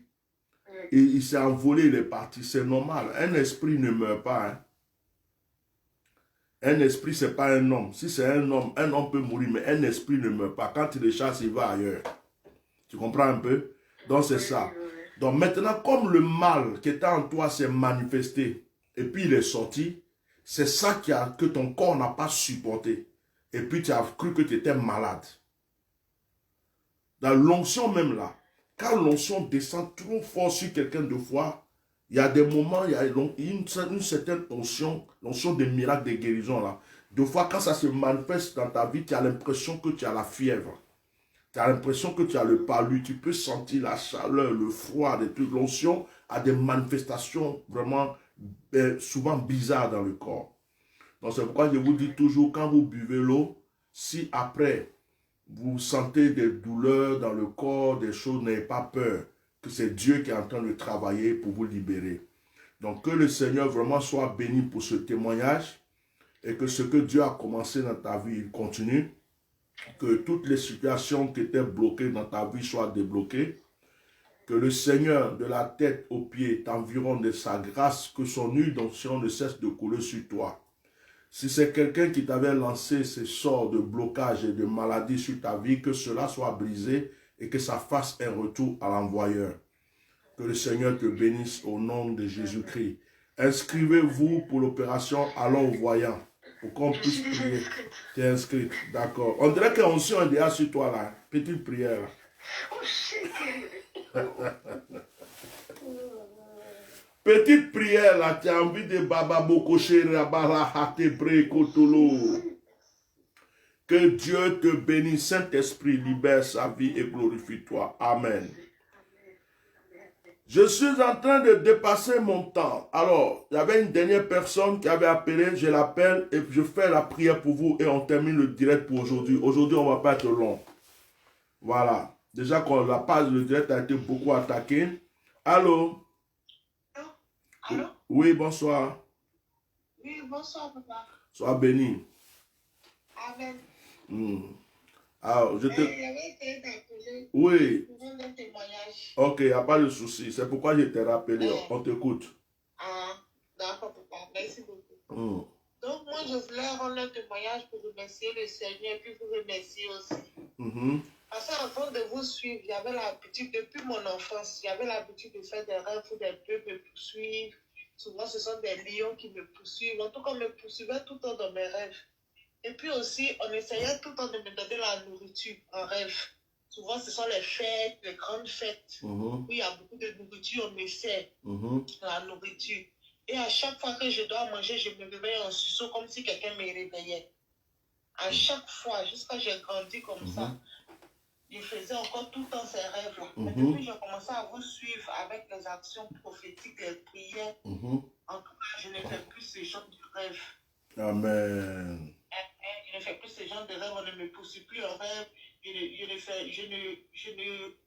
S2: Et il s'est envolé, il est parti. C'est normal. Un esprit ne meurt pas. Hein. Un esprit, ce n'est pas un homme. Si c'est un homme peut mourir, mais un esprit ne meurt pas. Quand il le chasse, il va ailleurs. Tu comprends un peu? Donc c'est ça. Donc maintenant, comme le mal qui était en toi s'est manifesté, et puis il est sorti, c'est ça que ton corps n'a pas supporté. Et puis tu as cru que tu étais malade. Dans l'onction même là, quand l'onction descend trop fort sur quelqu'un de foi, il y a des moments, il y a une certaine onction, l'onction des miracles, des guérisons là. De fois, quand ça se manifeste dans ta vie, tu as l'impression que tu as la fièvre. Tu as l'impression que tu as le palu, tu peux sentir la chaleur, le froid, des trucs. L'onction a des manifestations vraiment souvent bizarres dans le corps. Donc c'est pourquoi je vous dis toujours, quand vous buvez l'eau, si après vous sentez des douleurs dans le corps, des choses, n'ayez pas peur, que c'est Dieu qui est en train de travailler pour vous libérer. Donc que le Seigneur vraiment soit béni pour ce témoignage et que ce que Dieu a commencé dans ta vie, il continue. Que toutes les situations qui étaient bloquées dans ta vie soient débloquées. Que le Seigneur, de la tête aux pieds, t'environne de sa grâce, que son huile d'onction ne cesse de couler sur toi. Si c'est quelqu'un qui t'avait lancé ces sorts de blocage et de maladie sur ta vie, que cela soit brisé et que ça fasse un retour à l'envoyeur. Que le Seigneur te bénisse au nom de Jésus-Christ. Inscrivez-vous pour l'opération Allons voyant. Pour qu'on puisse prier. Tu es inscrite, d'accord. On dirait qu'on est déjà sur toi là. Petite prière. Petite prière là, tu as envie de Baba Bokoshe Rabala Hatebre Kotolo. Que Dieu te bénisse, Saint-Esprit, libère sa vie et glorifie-toi. Amen. Je suis en train de dépasser mon temps. Alors, il y avait une dernière personne qui avait appelé, je l'appelle et je fais la prière pour vous et on termine le direct pour aujourd'hui. Aujourd'hui, on ne va pas être long. Voilà. Déjà, quand la page de direct a été beaucoup attaquée. Allô?
S5: Allô?
S2: Oui, bonsoir.
S5: Oui, bonsoir, papa.
S2: Sois béni.
S5: Amen.
S2: Alors, je te...
S5: J'avais essayé d'appeler
S2: Oui.
S5: pour rendre un témoignage.
S2: Ok, il n'y a pas de souci. C'est pourquoi je t'ai rappelé. On t'écoute.
S5: Ah, d'accord, papa. Merci beaucoup. Donc, moi, je voulais rendre un témoignage pour remercier le Seigneur et puis vous remercier aussi. Parce qu'avant de vous suivre, j'avais l'habitude, depuis mon enfance, j'avais l'habitude de faire des rêves où des bœufs me poursuivent. Souvent, ce sont des lions qui me poursuivent. En tout cas, on me poursuivait tout le temps dans mes rêves. Et puis aussi, on essayait tout le temps de me donner la nourriture en rêve. Souvent, ce sont les fêtes, les grandes fêtes, où il y a beaucoup de nourriture, on me sert la nourriture. Et à chaque fois que je dois manger, je me réveille en sursaut comme si quelqu'un me réveillait. À chaque fois, jusqu'à ce que j'ai grandi comme ça, je faisais encore tout le temps ces rêves-là. Mais depuis, j'ai commencé à vous suivre avec les actions prophétiques, les prières. En tout cas, je ne fais plus ce genre de rêves.
S2: Amen.
S5: Je ne fais plus ce genre de rêves, on ne me poursuit plus en rêve. Je ne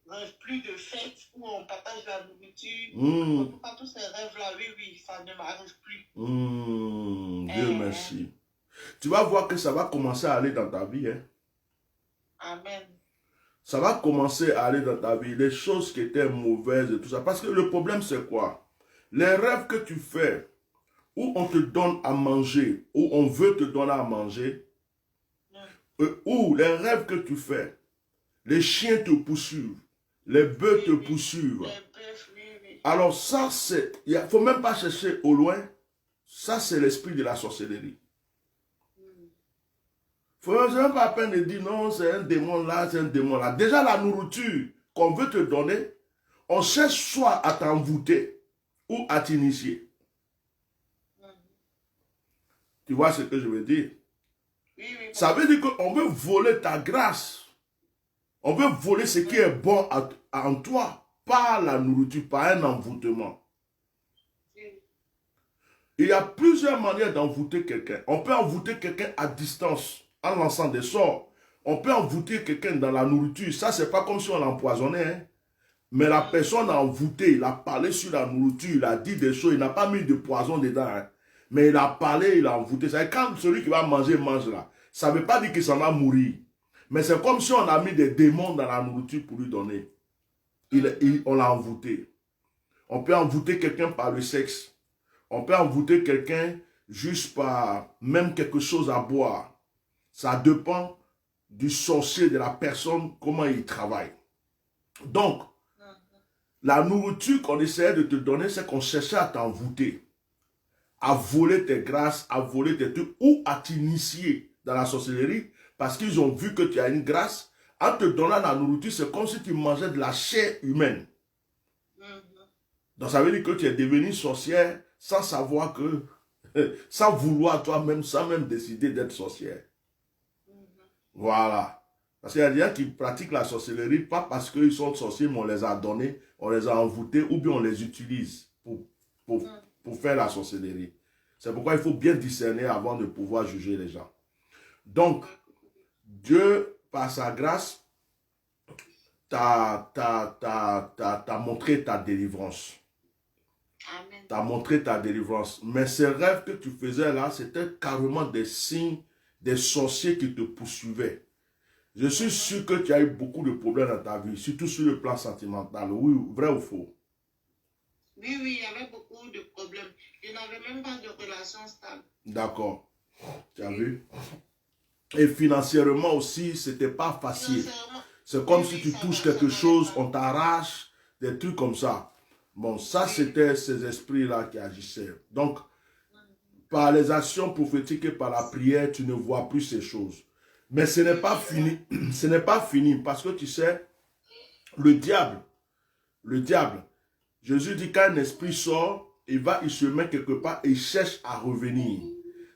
S5: rêve plus de fêtes où on partage la nourriture. En tout cas, tous ces rêves-là, oui, ça ne m'arrive plus.
S2: Dieu merci. Tu vas voir que ça va commencer à aller dans ta vie. Hein?
S5: Amen.
S2: Ça va commencer à aller dans ta vie. Les choses qui étaient mauvaises et tout ça. Parce que le problème, c'est quoi? Les rêves que tu fais, où on te donne à manger, où on veut te donner à manger, ou les rêves que tu fais, les chiens te poursuivent, les bœufs te poursuivent. Alors ça, c'est, il ne faut même pas chercher au loin, ça c'est l'esprit de la sorcellerie. Il ne faut même pas à peine de dire non, c'est un démon là, c'est un démon là. Déjà la nourriture qu'on veut te donner, on cherche soit à t'envoûter ou à t'initier. Tu vois ce que je veux dire? Ça veut dire qu'on veut voler ta grâce. On veut voler ce qui est bon en toi, par la nourriture, par un envoûtement. Il y a plusieurs manières d'envoûter quelqu'un. On peut envoûter quelqu'un à distance, en lançant des sorts. On peut envoûter quelqu'un dans la nourriture. Ça, c'est pas comme si on l'empoisonnait. Hein? Mais la personne a envoûté, il a parlé sur la nourriture, il a dit des choses, il n'a pas mis de poison dedans. Hein? Mais il a parlé, il a envoûté. C'est quand celui qui va manger, mange là. Ça ne veut pas dire qu'il s'en va mourir. Mais c'est comme si on a mis des démons dans la nourriture pour lui donner. On l'a envoûté. On peut envoûter quelqu'un par le sexe. On peut envoûter quelqu'un juste par même quelque chose à boire. Ça dépend du sorcier, de la personne, comment il travaille. Donc, la nourriture qu'on essayait de te donner, c'est qu'on cherchait à t'envoûter, à voler tes grâces, à voler tes trucs, ou à t'initier dans la sorcellerie, parce qu'ils ont vu que tu as une grâce. En te donnant la nourriture, c'est comme si tu mangeais de la chair humaine. Donc ça veut dire que tu es devenu sorcière sans savoir que, sans vouloir toi-même, sans même décider d'être sorcière. Voilà. Parce qu'il y a des gens qui pratiquent la sorcellerie, pas parce qu'ils sont sorciers, mais on les a donnés, on les a envoûtés, ou bien on les utilise pour faire la sorcellerie. C'est pourquoi il faut bien discerner avant de pouvoir juger les gens. Donc, Dieu, par sa grâce, t'a montré ta délivrance. T'a montré ta délivrance. Mais ces rêves que tu faisais là, c'était carrément des signes des sorciers qui te poursuivaient. Je suis sûr que tu as eu beaucoup de problèmes dans ta vie, surtout sur le plan sentimental. Oui, vrai ou faux?
S7: Oui, il y avait beaucoup de problèmes. Je n'avais même pas de relation stable. D'accord.
S2: Tu as vu? Et financièrement aussi, c'était pas facile. C'est comme si tu touches quelque chose, on t'arrache, des trucs comme ça. Bon, ça, c'était ces esprits-là qui agissaient. Donc, par les actions prophétiques et par la prière, tu ne vois plus ces choses. Mais ce n'est pas fini. Ce n'est pas fini parce que tu sais, le diable, Jésus dit qu'un esprit sort, il se met quelque part et il cherche à revenir.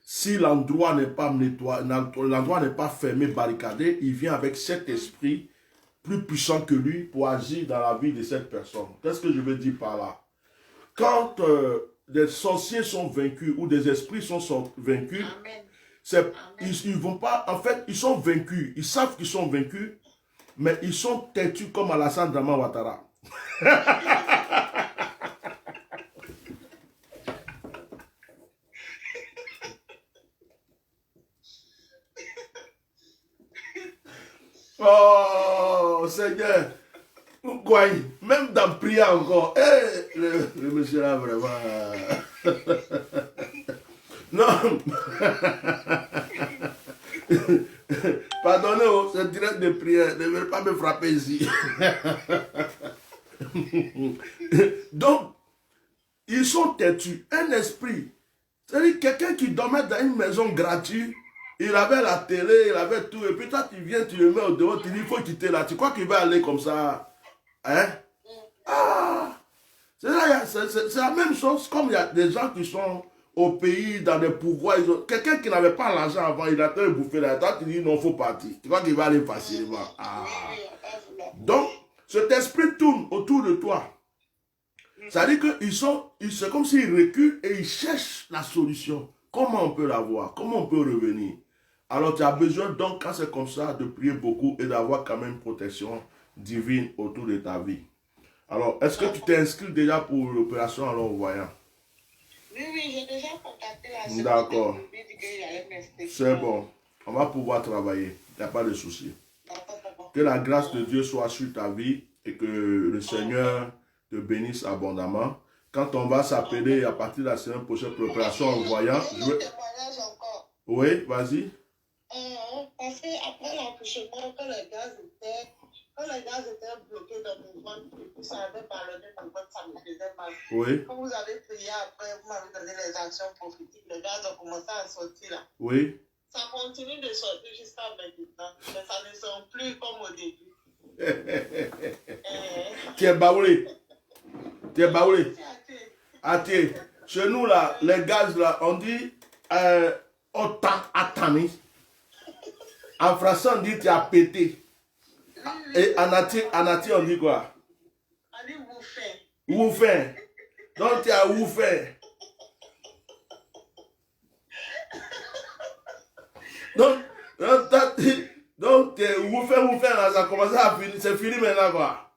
S2: Si l'endroit n'est pas nettoyé, l'endroit n'est pas fermé, barricadé, il vient avec cet esprit plus puissant que lui pour agir dans la vie de cette personne. Qu'est-ce que je veux dire par là? Quand des sorciers sont vaincus ou des esprits sont vaincus, ils vont pas, en fait, ils sont vaincus. Ils savent qu'ils sont vaincus, mais ils sont têtus comme Alassane Draman Ouattara. Oh, Seigneur. Quoi, même dans prier encore. Hey, le monsieur là, vraiment. Non. Pardonnez, c'est direct de prière. Ne veulent pas me frapper ici. Donc, ils sont têtus. Un esprit. C'est-à-dire quelqu'un qui dormait dans une maison gratuite. Il avait la télé, il avait tout. Et puis toi, tu viens, tu le mets au dehors, tu dis, il faut quitter là. Tu crois qu'il va aller comme ça? Hein? Ah! C'est la même chose comme il y a des gens qui sont au pays, dans des pouvoirs. Quelqu'un qui n'avait pas l'argent avant, il a été bouffé là. Toi, tu dis, non, il faut partir. Tu crois qu'il va aller facilement? Ah! Donc, cet esprit tourne autour de toi. Ça veut dire que c'est comme s'ils reculent et ils cherchent la solution. Comment on peut l'avoir? Comment on peut revenir? Alors tu as besoin donc, quand c'est comme ça, de prier beaucoup et d'avoir quand même une protection divine autour de ta vie. Alors, est-ce que tu t'es inscrit déjà pour l'opération alors voyant?
S7: Oui, j'ai déjà contacté la sœur.
S2: D'accord. C'est bon. On va pouvoir travailler. Il n'y a pas de souci. Que la grâce de Dieu soit sur ta vie et que le Seigneur te bénisse abondamment. Quand on va s'appeler à partir de la semaine prochaine pour l'opération en voyant, je veux...
S6: témoignage encore.
S2: Oui, vas-y.
S6: Parce qu'après l'accouchement, quand les gaz étaient bloqués dans mon ventre, et puis ça avait ballonné mon ventre, ça me faisait mal.
S2: Oui,
S6: Quand vous avez prié après, vous m'avez donné les actions prophétiques, les gaz ont commencé à sortir là.
S2: oui.
S6: Ça continue de sortir jusqu'à maintenant, mais ça ne sort plus comme au début.
S2: Tu es baoulé. Tu es baoulé.
S6: C'est
S2: Attends, chez nous là, les gaz là, on dit autant attani. En français, on dit tu as pété. Et en Haïti, on dit quoi?
S6: allez vous faire.
S2: Oufin. Donc tu as oufin. Donc oufin là, ça a commencé à finir. C'est fini maintenant quoi.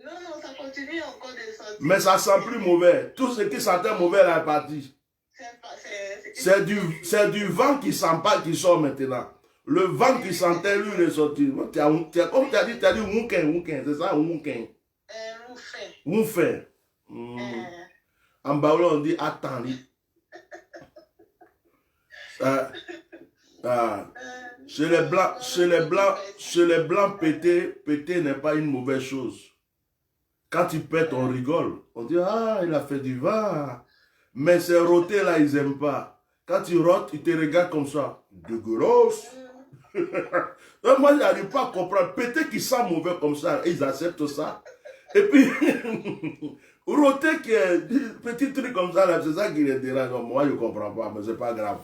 S6: Non, ça continue encore de sortir.
S2: Mais ça sent plus mauvais. Tout ce qui sentait mauvais là est parti. C'est du vent qui sent pas qui sort maintenant. Le vent qui sentait lui il est sorti. Comme tu as dit, wouken, c'est ça, wouken. Woufen. En baoulé on dit attendez. Chez les blancs, péter n'est pas une mauvaise chose. Quand ils pètent, on rigole. On dit, ah, il a fait du vent. Mais ces rotés là, ils n'aiment pas. Quand ils rotent, ils te regardent comme ça. Dégueulasse. Donc, moi, je n'arrive pas à comprendre. Péter qui sent mauvais comme ça, ils acceptent ça. Et puis, roter qui est petit truc comme ça, c'est ça qui les dérange. Donc, moi, je ne comprends pas, mais ce n'est pas grave.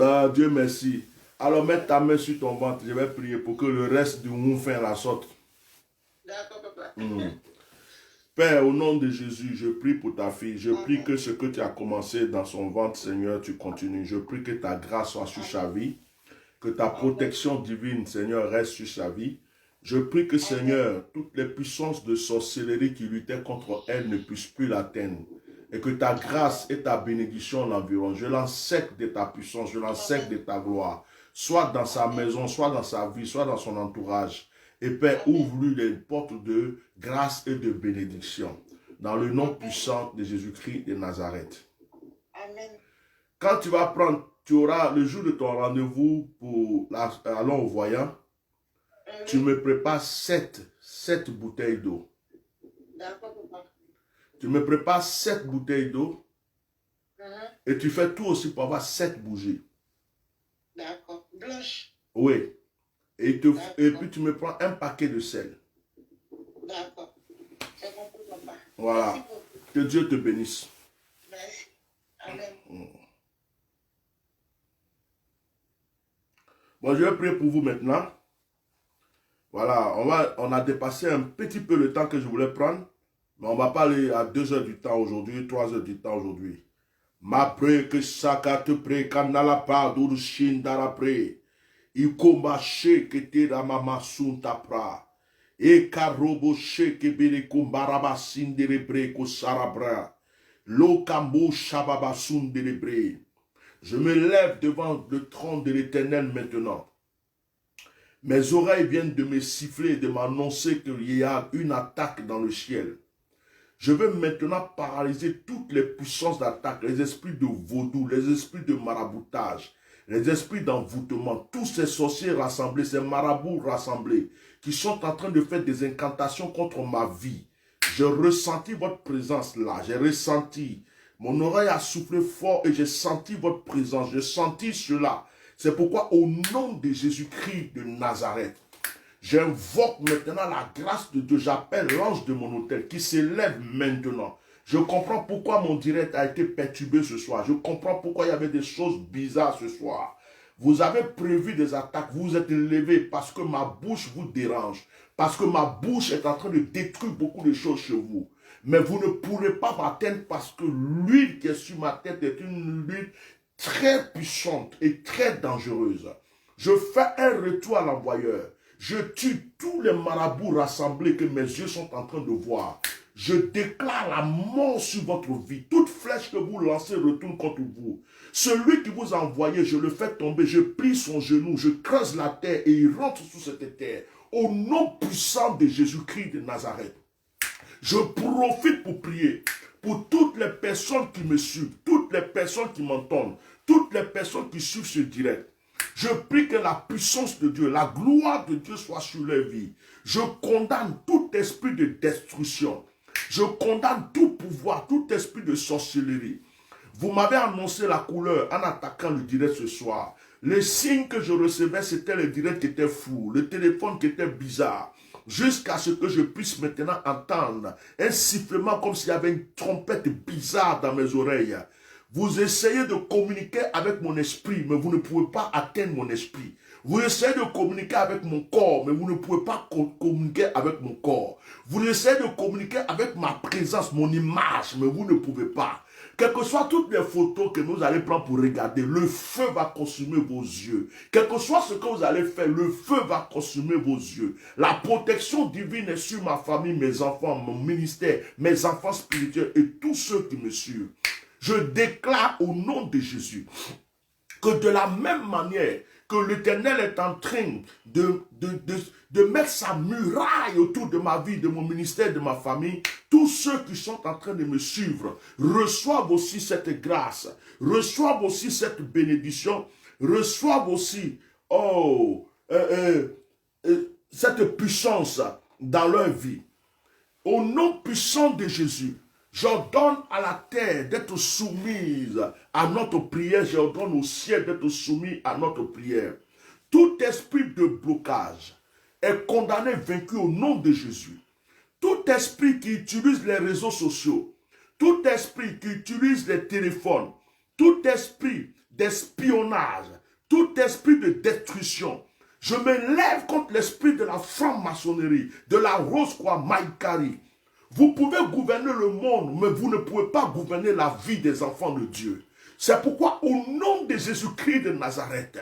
S2: Ah, Dieu merci. Alors, mets ta main sur ton ventre. Je vais prier pour que le reste du moufin la sorte.
S6: D'accord, papa.
S2: Père, au nom de Jésus, je prie pour ta fille. Je prie que ce que tu as commencé dans son ventre, Seigneur, tu continues. Je prie que ta grâce soit sur sa vie. Que ta protection divine, Seigneur, reste sur sa vie. Je prie que, Seigneur, toutes les puissances de sorcellerie qui luttaient contre elle ne puissent plus l'atteindre. Et que ta grâce et ta bénédiction l'environnent. Je l'enseigne de ta puissance, je l'enseigne de ta gloire. Soit dans sa maison, soit dans sa vie, soit dans son entourage. Et Père, ouvre-lui les portes de grâce et de bénédiction. Dans le nom puissant de Jésus-Christ de Nazareth.
S6: Amen.
S2: Quand tu vas prendre, tu auras le jour de ton rendez-vous pour aller au voyant, tu me prépares 7 bouteilles d'eau.
S6: D'accord, papa.
S2: Tu me prépares 7 bouteilles d'eau et tu fais tout aussi pour avoir 7 bougies.
S6: D'accord. Blanche.
S2: Oui. Et puis tu me prends un paquet de sel.
S6: D'accord. C'est compris, papa.
S2: Voilà.
S6: Merci beaucoup.
S2: Que Dieu te bénisse.
S6: Merci. Amen.
S2: Bon, je vais prier pour vous maintenant. Voilà, on a dépassé un petit peu le temps que je voulais prendre. Mais on va pas aller à 2 heures du temps aujourd'hui, 3 heures du temps aujourd'hui. Ma pré que saka te pré kanala pa d'urushin dara pré. Ikomba she que te da mama sunta pra. E karobo she que bere kumbaraba sindere bre ko sarabra. Lo kambo shababa sundere bre. Je me lève devant le trône de l'Éternel maintenant. Mes oreilles viennent de me siffler et de m'annoncer qu'il y a une attaque dans le ciel. Je veux maintenant paralyser toutes les puissances d'attaque, les esprits de vaudou, les esprits de maraboutage, les esprits d'envoûtement, tous ces sorciers rassemblés, ces marabouts rassemblés, qui sont en train de faire des incantations contre ma vie. J'ai ressenti votre présence là, j'ai ressenti. Mon oreille a soufflé fort et j'ai senti votre présence, j'ai senti cela. C'est pourquoi au nom de Jésus-Christ de Nazareth, j'invoque maintenant la grâce de Dieu. J'appelle l'ange de mon autel qui s'élève maintenant. Je comprends pourquoi mon direct a été perturbé ce soir. Je comprends pourquoi il y avait des choses bizarres ce soir. Vous avez prévu des attaques. Vous vous êtes levé parce que ma bouche vous dérange. Parce que ma bouche est en train de détruire beaucoup de choses chez vous. Mais vous ne pourrez pas m'atteindre parce que l'huile qui est sur ma tête est une huile très puissante et très dangereuse. Je fais un retour à l'envoyeur. Je tue tous les marabouts rassemblés que mes yeux sont en train de voir. Je déclare la mort sur votre vie. Toute flèche que vous lancez retourne contre vous. Celui qui vous a envoyé, je le fais tomber. Je plie son genou, je creuse la terre et il rentre sous cette terre. Au nom puissant de Jésus-Christ de Nazareth. Je profite pour prier pour toutes les personnes qui me suivent, toutes les personnes qui m'entendent, toutes les personnes qui suivent ce direct. Je prie que la puissance de Dieu, la gloire de Dieu soit sur leur vie. Je condamne tout esprit de destruction. Je condamne tout pouvoir, tout esprit de sorcellerie. Vous m'avez annoncé la couleur en attaquant le direct ce soir. Les signes que je recevais, c'était le direct qui était flou, le téléphone qui était bizarre. Jusqu'à ce que je puisse maintenant entendre un sifflement comme s'il y avait une trompette bizarre dans mes oreilles. Vous essayez de communiquer avec mon esprit, mais vous ne pouvez pas atteindre mon esprit. Vous essayez de communiquer avec mon corps, mais vous ne pouvez pas communiquer avec mon corps. Vous essayez de communiquer avec ma présence, mon image, mais vous ne pouvez pas. Quelles que soient toutes les photos que nous allons prendre pour regarder, le feu va consumer vos yeux. Quel que soit ce que vous allez faire, le feu va consumer vos yeux. La protection divine est sur ma famille, mes enfants, mon ministère, mes enfants spirituels et tous ceux qui me suivent. Je déclare au nom de Jésus que de la même manière que l'Éternel est en train de mettre sa muraille autour de ma vie, de mon ministère, de ma famille, tous ceux qui sont en train de me suivre reçoivent aussi cette grâce, reçoivent aussi cette bénédiction, reçoivent aussi cette puissance dans leur vie. Au nom puissant de Jésus, j'ordonne à la terre d'être soumise à notre prière. J'ordonne au ciel d'être soumis à notre prière. Tout esprit de blocage est condamné, vaincu au nom de Jésus. Tout esprit qui utilise les réseaux sociaux, tout esprit qui utilise les téléphones, tout esprit d'espionnage, tout esprit de destruction, je me lève contre l'esprit de la franc-maçonnerie, de la Rose-Croix Maïkari. Vous pouvez gouverner le monde, mais vous ne pouvez pas gouverner la vie des enfants de Dieu. C'est pourquoi, au nom de Jésus-Christ de Nazareth,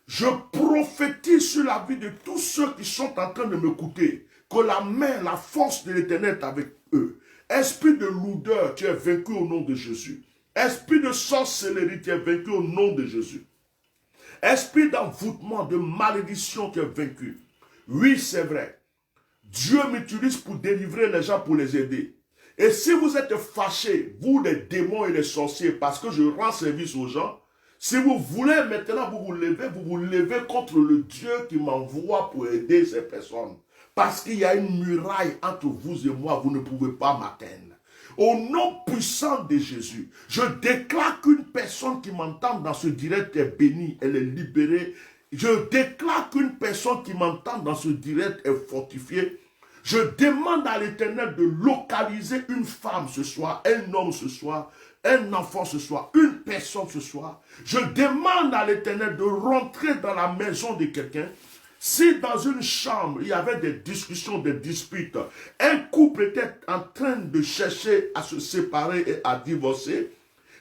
S2: je prophétise sur la vie de tous ceux qui sont en train de m'écouter, que la main, la force de l'Éternel est avec eux. Esprit de lourdeur, tu es vaincu au nom de Jésus. Esprit de sorcellerie, tu es vaincu au nom de Jésus. Esprit d'envoûtement, de malédiction, tu es vaincu. Oui, c'est vrai. Dieu m'utilise pour délivrer les gens, pour les aider. Et si vous êtes fâchés, vous les démons et les sorciers, parce que je rends service aux gens, si vous voulez maintenant vous levez contre le Dieu qui m'envoie pour aider ces personnes. Parce qu'il y a une muraille entre vous et moi, vous ne pouvez pas m'atteindre. Au nom puissant de Jésus, je déclare qu'une personne qui m'entend dans ce direct est bénie, elle est libérée. Je déclare qu'une personne qui m'entend dans ce direct est fortifiée. Je demande à l'Éternel de localiser une femme ce soir, un homme ce soir, un enfant ce soir, une personne ce soir. Je demande à l'Éternel de rentrer dans la maison de quelqu'un. Si dans une chambre, il y avait des discussions, des disputes, un couple était en train de chercher à se séparer et à divorcer,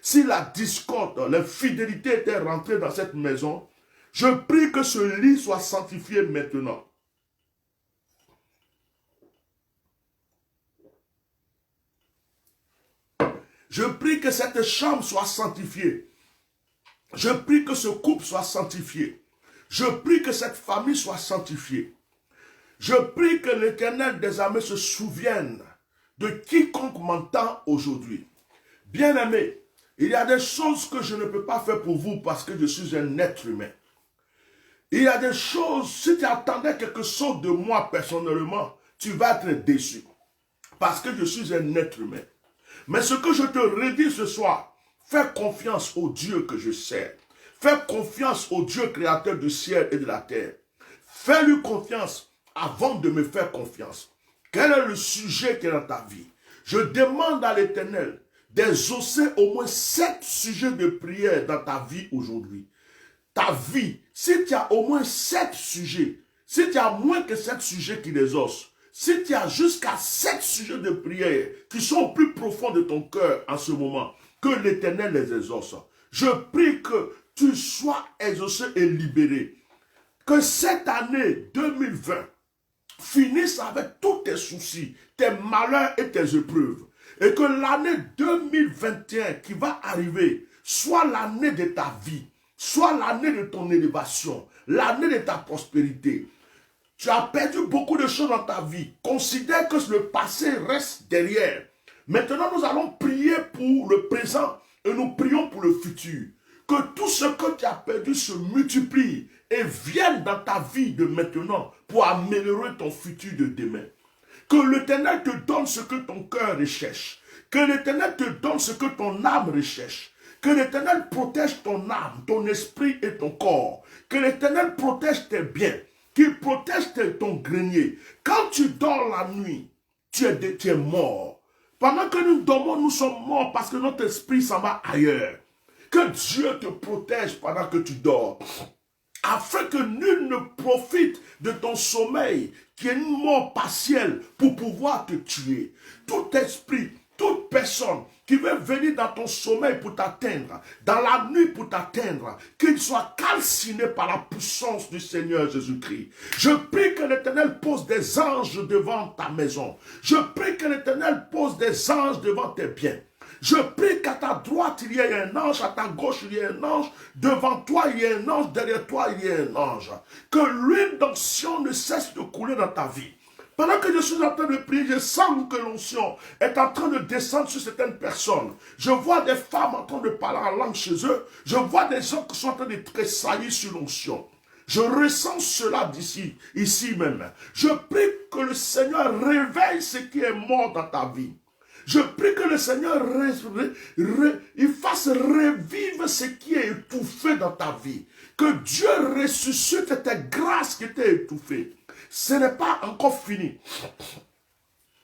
S2: si la discorde, l'infidélité était rentrée dans cette maison, je prie que ce lit soit sanctifié maintenant. Je prie que cette chambre soit sanctifiée. Je prie que ce couple soit sanctifié. Je prie que cette famille soit sanctifiée. Je prie que l'Éternel des armées se souvienne de quiconque m'entend aujourd'hui. Bien-aimé, il y a des choses que je ne peux pas faire pour vous parce que je suis un être humain. Il y a des choses, si tu attendais quelque chose de moi personnellement, tu vas être déçu. Parce que je suis un être humain. Mais ce que je te redis ce soir, fais confiance au Dieu que je sers. Fais confiance au Dieu créateur du ciel et de la terre. Fais-lui confiance avant de me faire confiance. Quel est le sujet qui est dans ta vie? Je demande à l'Éternel d'exaucer au moins 7 sujets de prière dans ta vie aujourd'hui. Ta vie, si tu as au moins 7 sujets, si tu as moins que 7 sujets qui les osent, si tu as jusqu'à 7 sujets de prière qui sont au plus profond de ton cœur en ce moment, que l'Éternel les exauce. Je prie que tu sois exaucé et libéré. Que cette année 2020 finisse avec tous tes soucis, tes malheurs et tes épreuves. Et que l'année 2021 qui va arriver soit l'année de ta vie, soit l'année de ton élévation, l'année de ta prospérité. Tu as perdu beaucoup de choses dans ta vie. Considère que le passé reste derrière. Maintenant, nous allons prier pour le présent et nous prions pour le futur. Que tout ce que tu as perdu se multiplie et vienne dans ta vie de maintenant pour améliorer ton futur de demain. Que l'Éternel te donne ce que ton cœur recherche. Que l'Éternel te donne ce que ton âme recherche. Que l'Éternel protège ton âme, ton esprit et ton corps. Que l'Éternel protège tes biens. Qu'il protège ton grenier. Quand tu dors la nuit, tu es mort. Pendant que nous dormons, nous sommes morts parce que notre esprit s'en va ailleurs. Que Dieu te protège pendant que tu dors. Afin que nul ne profite de ton sommeil, qui est une mort partielle, pour pouvoir te tuer. Tout esprit, toute personne qui veut venir dans ton sommeil pour t'atteindre, dans la nuit pour t'atteindre, qu'il soit calciné par la puissance du Seigneur Jésus-Christ. Je prie que l'Éternel pose des anges devant ta maison. Je prie que l'Éternel pose des anges devant tes biens. Je prie qu'à ta droite il y ait un ange, à ta gauche il y ait un ange, devant toi il y ait un ange, derrière toi il y ait un ange. Que l'huile d'onction ne cesse de couler dans ta vie. Pendant que je suis en train de prier, je sens que l'onction est en train de descendre sur certaines personnes. Je vois des femmes en train de parler en langue chez eux. Je vois des gens qui sont en train de tressaillir sur l'onction. Je ressens cela d'ici, ici même. Je prie que le Seigneur réveille ce qui est mort dans ta vie. Je prie que le Seigneur il fasse revivre ce qui est étouffé dans ta vie. Que Dieu ressuscite tes grâces qui étaient étouffées. Ce n'est pas encore fini.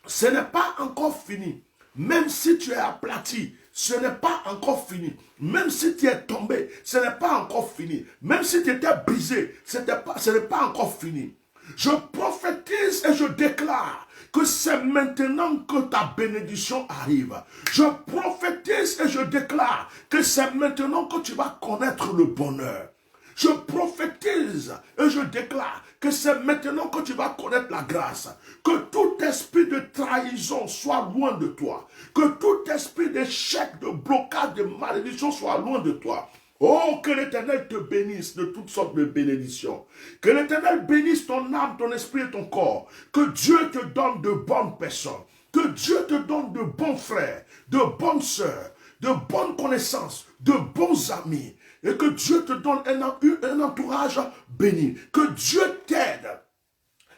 S2: Ce n'est pas encore fini. Même si tu es aplati, ce n'est pas encore fini. Même si tu es tombé, ce n'est pas encore fini. Même si tu étais brisé, ce n'est pas encore fini. Je prophétise et je déclare que c'est maintenant que ta bénédiction arrive. Je prophétise et je déclare que c'est maintenant que tu vas connaître le bonheur. Je prophétise et je déclare que c'est maintenant que tu vas connaître la grâce. Que tout esprit de trahison soit loin de toi. Que tout esprit d'échec, de blocage, de malédiction soit loin de toi. Oh, que l'Éternel te bénisse de toutes sortes de bénédictions. Que l'Éternel bénisse ton âme, ton esprit et ton corps. Que Dieu te donne de bonnes personnes. Que Dieu te donne de bons frères, de bonnes sœurs, de bonnes connaissances, de bons amis. Et que Dieu te donne un entourage béni. Que Dieu t'aide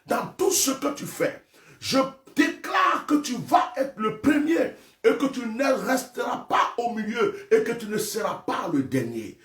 S2: dans tout ce que tu fais. Je déclare que tu vas être le premier et que tu ne resteras pas au milieu et que tu ne seras pas le dernier.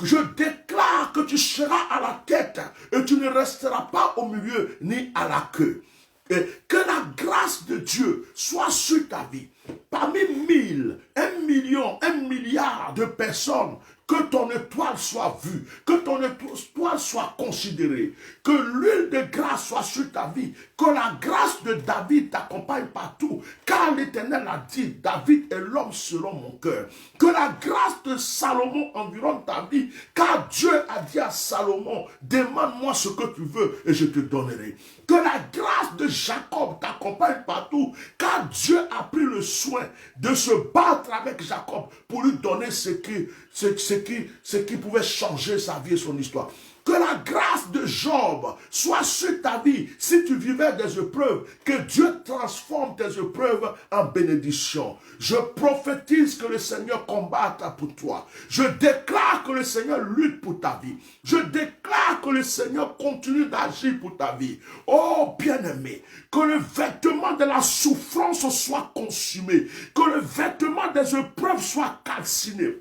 S2: Je déclare que tu seras à la tête et tu ne resteras pas au milieu ni à la queue. Et que la grâce de Dieu soit sur ta vie. Parmi 1000, 1 million, 1 milliard de personnes, que ton étoile soit vue, que ton étoile soit considérée, que l'huile de grâce soit sur ta vie, que la grâce de David t'accompagne partout, car l'Éternel a dit, David est l'homme selon mon cœur. Que la grâce de Salomon environne ta vie, car Dieu a dit à Salomon, demande-moi ce que tu veux et je te donnerai. Que la grâce de Jacob t'accompagne partout, car Dieu a pris le soin de se battre avec Jacob pour lui donner ce qui pouvait changer sa vie et son histoire. Que la grâce de Job soit sur ta vie. Si tu vivais des épreuves, que Dieu transforme tes épreuves en bénédiction. Je prophétise que le Seigneur combatte pour toi. Je déclare que le Seigneur lutte pour ta vie. Je déclare que le Seigneur continue d'agir pour ta vie. Oh bien-aimé, que le vêtement de la souffrance soit consumé. Que le vêtement des épreuves soit calciné.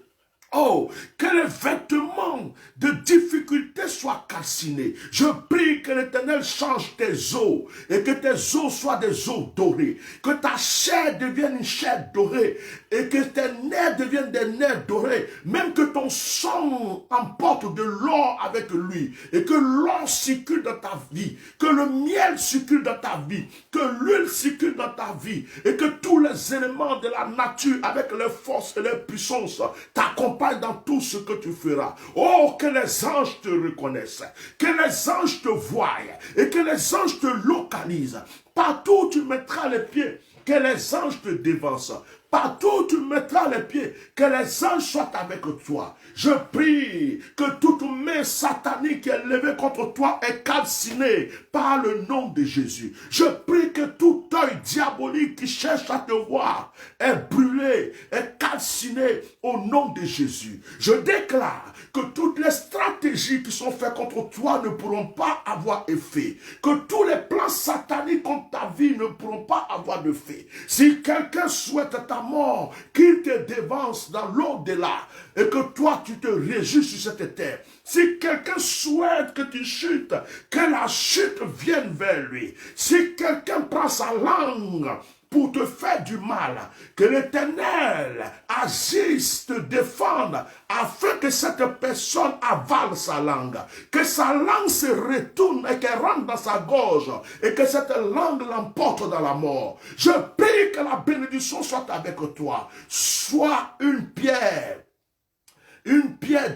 S2: Oh, que les vêtements de difficulté soient calcinés. Je prie que l'Éternel change tes os et que tes os soient des os dorés. Que ta chair devienne une chair dorée et que tes nerfs deviennent des nerfs dorés. Même que ton sang emporte de l'or avec lui et que l'or circule dans ta vie. Que le miel circule dans ta vie. Que l'huile circule dans ta vie et que tous les éléments de la nature avec les forces et les puissances t'accompagnent dans tout ce que tu feras. Oh, que les anges te reconnaissent, que les anges te voient et que les anges te localisent. Partout où tu mettras les pieds, que les anges te dévancent. Partout où tu mettras les pieds, que les anges soient avec toi. Je prie que toute main satanique qui est levée contre toi est calcinée par le nom de Jésus. Je prie que tout œil diabolique qui cherche à te voir est brûlé, est calciné au nom de Jésus. Je déclare que toutes les stratégies qui sont faites contre toi ne pourront pas avoir effet. Que tous les plans sataniques contre ta vie ne pourront pas avoir de fait. Si quelqu'un souhaite ta mort, qu'il te dévance dans l'au-delà et que toi tu te réjouis sur cette terre. Si quelqu'un souhaite que tu chutes, que la chute vienne vers lui. Si quelqu'un prend sa langue pour te faire du mal, que l'Éternel agisse, te défende, afin que cette personne avale sa langue, que sa langue se retourne et qu'elle rentre dans sa gorge, et que cette langue l'emporte dans la mort. Je prie que la bénédiction soit avec toi. Sois une pierre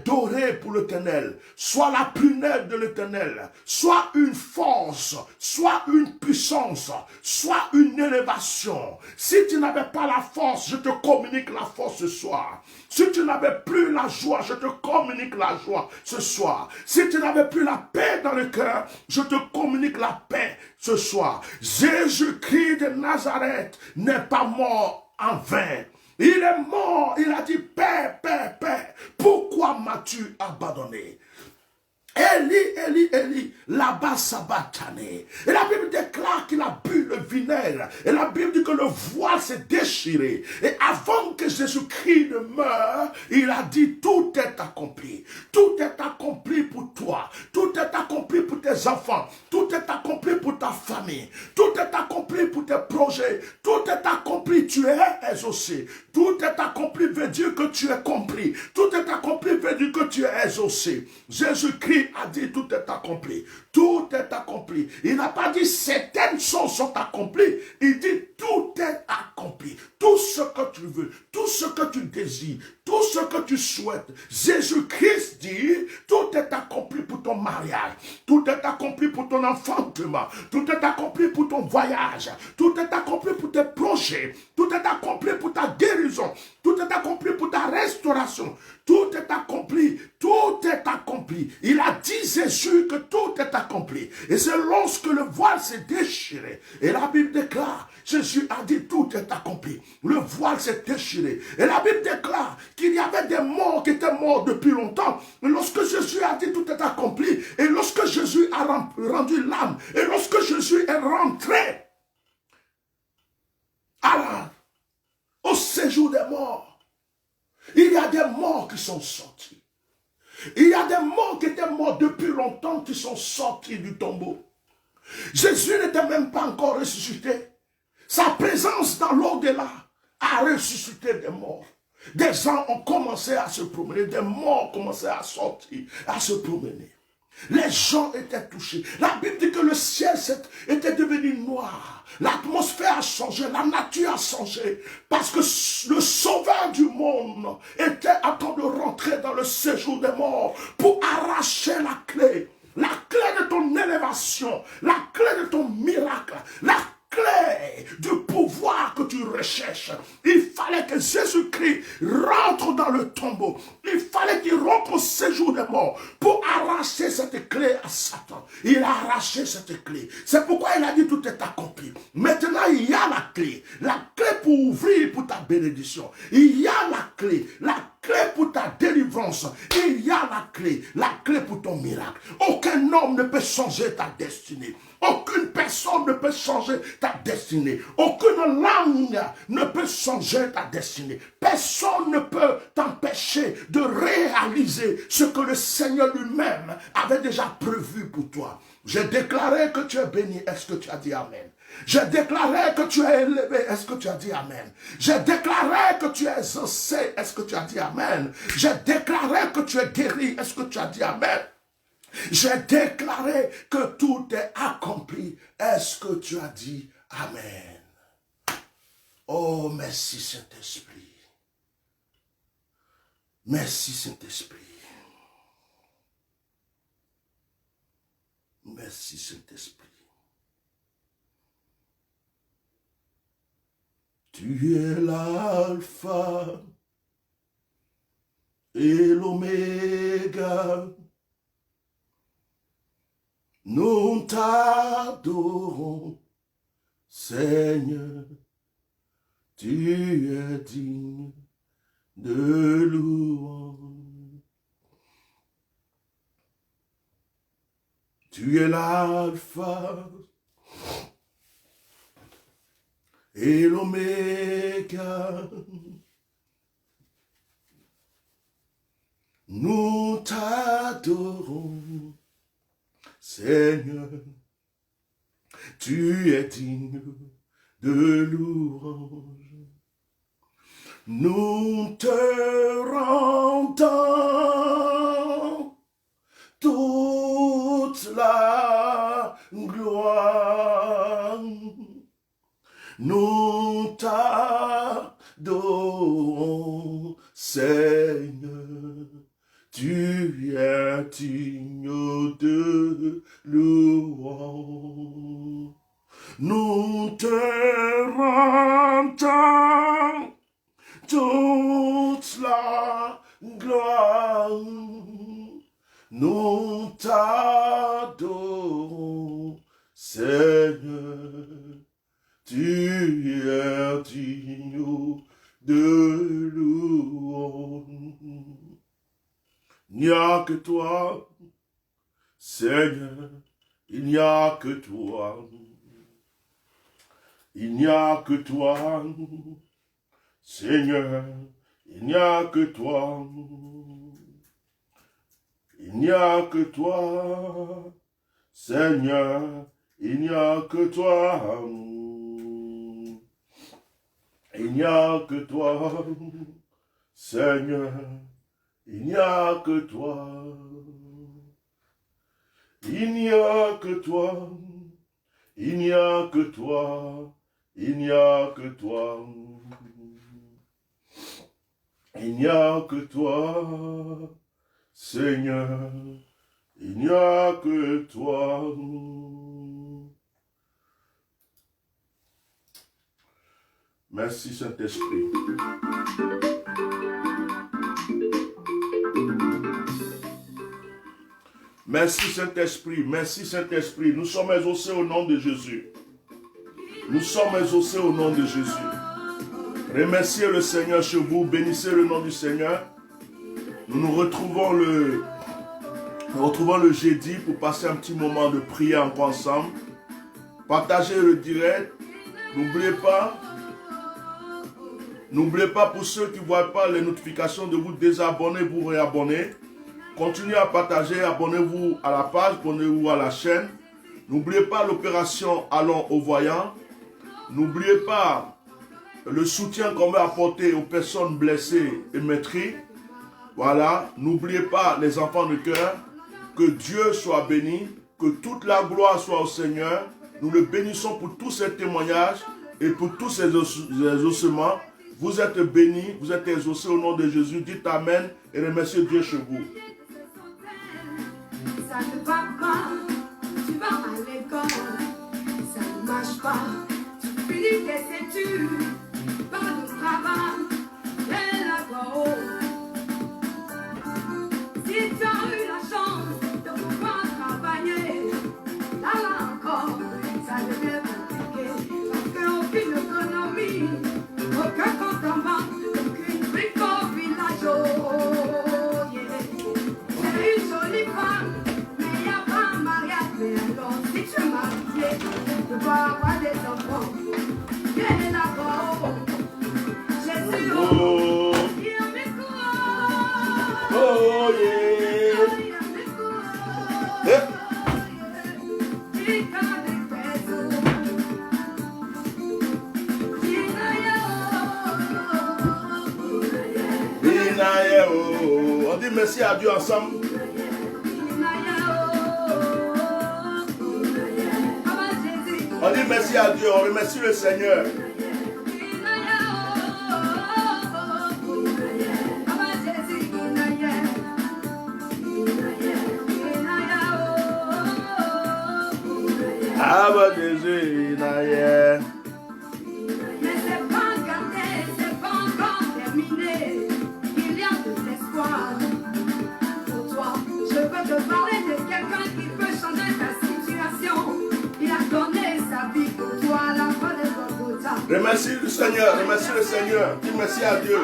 S2: dorée pour l'Éternel, soit la prunelle de l'Éternel, soit une force, soit une puissance, soit une élévation. Si tu n'avais pas la force, je te communique la force ce soir. Si tu n'avais plus la joie, je te communique la joie ce soir. Si tu n'avais plus la paix dans le cœur, je te communique la paix ce soir. Jésus-Christ de Nazareth n'est pas mort en vain. Il est mort, il a dit, Père, Père, Père, pourquoi m'as-tu abandonné? Eli, Eli, Eli, là-bas sabatane. Et la Bible déclare qu'il a bu le vinaigre. Et la Bible dit que le voile s'est déchiré. Et avant que Jésus-Christ ne meure, il a dit tout est accompli. Tout est accompli pour toi. Tout est accompli pour tes enfants. Tout est accompli pour ta famille. Tout est accompli pour tes projets. Tout est accompli, tu es exaucé. Tout est accompli veut dire que tu es compris. Tout est accompli veut dire que tu es exaucé. Jésus-Christ a dit tout est accompli. Tout est accompli. Il n'a pas dit certaines choses sont accomplies. Il dit tout est accompli. Tout ce que tu veux, tout ce que tu désires, tout ce que tu souhaites. Jésus-Christ dit tout est accompli pour ton mariage. Tout est accompli pour ton enfantement. Tout est accompli pour ton voyage. Tout est accompli pour tes projets. Tout est accompli pour ta guérison. Tout est accompli pour ta restauration. Tout est accompli. Tout est accompli. Il a dit Jésus que tout est accompli. Et c'est lorsque le voile s'est déchiré. Et la Bible déclare, Jésus a dit tout est accompli. Le voile s'est déchiré. Et la Bible déclare qu'il y avait des morts qui étaient morts depuis longtemps. Et lorsque Jésus a dit tout est accompli, et lorsque Jésus a rendu l'âme, et lorsque Jésus est rentré au séjour des morts, il y a des morts qui sont sortis. Il y a des morts qui étaient morts depuis longtemps qui sont sortis du tombeau. Jésus n'était même pas encore ressuscité. Sa présence dans l'au-delà a ressuscité des morts. Des gens ont commencé à se promener, des morts ont commencé à sortir, à se promener. Les gens étaient touchés. La Bible dit que le ciel était devenu noir. L'atmosphère a changé, la nature a changé. Parce que le sauveur du monde était en train de rentrer dans le séjour des morts pour arracher la clé de ton élévation, la clé de ton miracle, la clé du pouvoir que tu recherches. Il fallait que Jésus-Christ rentre dans le tombeau. Il fallait qu'il rentre au séjour des morts pour arracher cette clé à Satan. Il a arraché cette clé. C'est pourquoi il a dit tout est accompli. Maintenant, il y a la clé pour ouvrir pour ta bénédiction. Il y a la clé pour ta délivrance. Il y a la clé pour ton miracle. Aucun homme ne peut changer ta destinée. Aucune personne ne peut changer ta destinée. Aucune langue ne peut changer ta destinée. Personne ne peut t'empêcher de réaliser ce que le Seigneur lui-même avait déjà prévu pour toi. J'ai déclaré que tu es béni. Est-ce que tu as dit Amen? J'ai déclaré que tu es élevé. Est-ce que tu as dit Amen? J'ai déclaré que tu es exaucé. Est-ce que tu as dit Amen? J'ai déclaré que tu es guéri. Est-ce que tu as dit Amen? J'ai déclaré que tout est accompli. Est-ce que tu as dit Amen? Oh, merci Saint-Esprit. Merci Saint-Esprit. Merci Saint-Esprit. Tu es l'alpha et l'oméga. Nous t'adorons, Seigneur. Tu es digne de louange. Tu es l'alpha et l'oméga. Nous t'adorons, Seigneur. Tu es digne de louange. Nous te rendons toute la gloire. Nous t'adorons, Seigneur. Tu es digne de louange. Nous te rendons toute la gloire. Nous t'adorons, Seigneur. Tu es digne de louange. Il n'y a que toi, Seigneur. Il n'y a que toi. Il n'y a que toi, Seigneur, il n'y a que toi. Il n'y a que toi, Seigneur, il n'y a que toi. Il n'y a que toi, Seigneur, il n'y a que toi. Il n'y a que toi, il n'y a que toi. Il n'y a que toi, il n'y a que toi, Seigneur, il n'y a que toi. Merci Saint-Esprit. Merci Saint-Esprit, merci Saint-Esprit. Nous sommes exaucés au nom de Jésus. Nous sommes exaucés au nom de Jésus. Remerciez le Seigneur chez vous, bénissez le nom du Seigneur. Nous retrouvons le jeudi pour passer un petit moment de prière encore ensemble. Partagez le direct. N'oubliez pas pour ceux qui ne voient pas les notifications de vous désabonner, vous réabonner. Continuez à partager, abonnez-vous à la page, abonnez-vous à la chaîne. N'oubliez pas l'opération Allons au voyant. N'oubliez pas le soutien qu'on veut apporter aux personnes blessées et maîtrisées. Voilà, n'oubliez pas les enfants de cœur. Que Dieu soit béni, que toute la gloire soit au Seigneur. Nous le bénissons pour tous ces témoignages et pour tous ces exaucements. Vous êtes bénis, vous êtes exaucés au nom de Jésus. Dites Amen et remerciez Dieu chez vous.
S3: Ça ne va pas, tu vas à l'école, ça ne marche pas, tu finis tes études, pas de travail, et là-bas. Si tu as eu la chance de pouvoir travailler, là encore, ça devient compliqué, parce qu'aucune économie, aucun compte en banque, aucune brique au village. J'ai une jolie femme. Mais alors, si tu es marié, tu vas avoir des enfants. Viens là-bas, Jésus, oh, il y a mes cours. Oh, yeah. Il y a mes cours. Il y a des pesos.
S2: On dit merci à Dieu ensemble. On dit merci à Dieu, on remercie le Seigneur. Abba Jésus,
S3: Mais c'est pas
S2: Remercie le Seigneur, remercie le Seigneur. Dis merci à Dieu.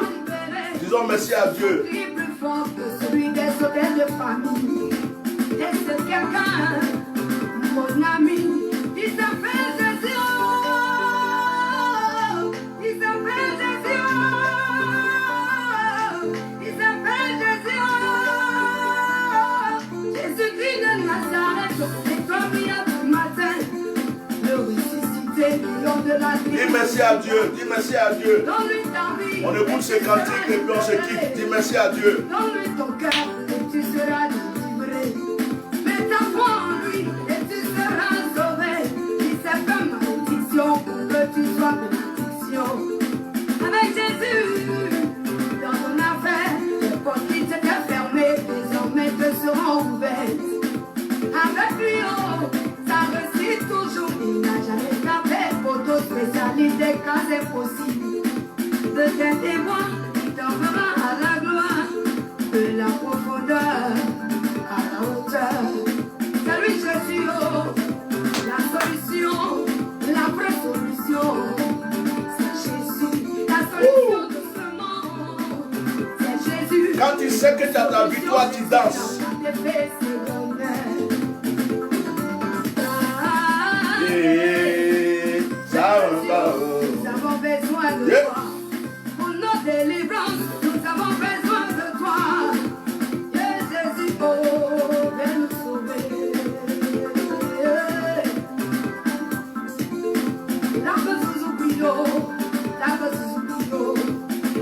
S2: Disons merci à Dieu.
S3: Plus fort que celui des hôtels de famille. Est-ce quelqu'un, mon ami, qui s'appelle Jésus? Il s'appelle Jésus. Il s'appelle Jésus. Jésus-Christ de Nazareth, l'étoile du matin, le ressuscité lors de la nuit.
S2: Dis merci à Dieu, dis merci à Dieu.
S3: Donne-lui ta vie.
S2: On écoute ces cantiques et puis on se quitte. Dis merci à Dieu.
S3: Donne-lui ton cœur et tu seras délivré. Mets ta foi en lui et tu seras sauvé. Il s'est fait malédiction pour que tu sois bénédiction. Avec Jésus, dans ton affaire, les portes qui t'étaient fermées, désormais te seront ouvertes. Avec lui, oh, ça réussit toujours. Il n'a jamais tapé pour d'autres spécialités quand c'est possible. De tes témoins, il t'enverra à la gloire, de la profondeur à la hauteur. C'est lui Jésus, oh, la solution, la vraie solution. C'est Jésus, la solution de ce monde. C'est Jésus.
S2: Quand tu sais que tu as ta victoire, tu danses. Et ça va.
S3: Nous avons besoin de toi. Pour nos délivrances, nous avons besoin de toi. Jésus, oh, viens nous sauver. La chose nous oublions, la chose nous oublions,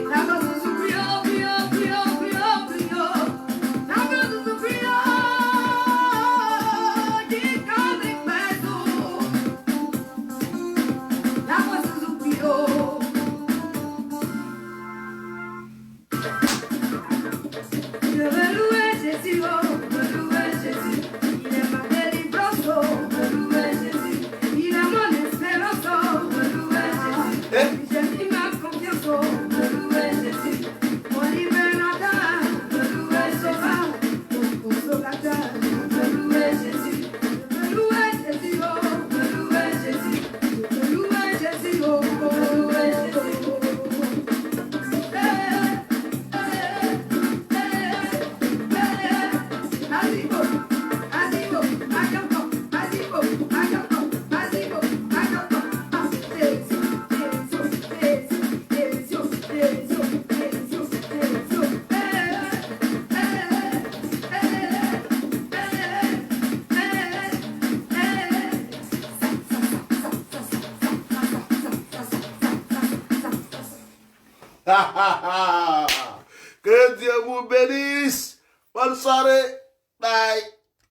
S3: la chose nous oublions, oublions. La chose nous oublions, qui quand les maisons. La chose nous oublions. Je veux louer Jésus, oh, je veux louer Jésus. Il est ma délivrance, oh, je veux louer Jésus. Il est mon espérance, oh, je veux louer Jésus. J'ai mis ma confiance, oh, je veux louer Jésus. Mon libérateur, je veux louer Sauveur. Mon consolateur, je veux louer Jésus. Je veux louer Jésus, oh, je veux louer Jésus. Je veux louer Jésus, oh, je veux louer Jésus.
S2: Que Dieu vous bénisse. Bonne soirée. Bye.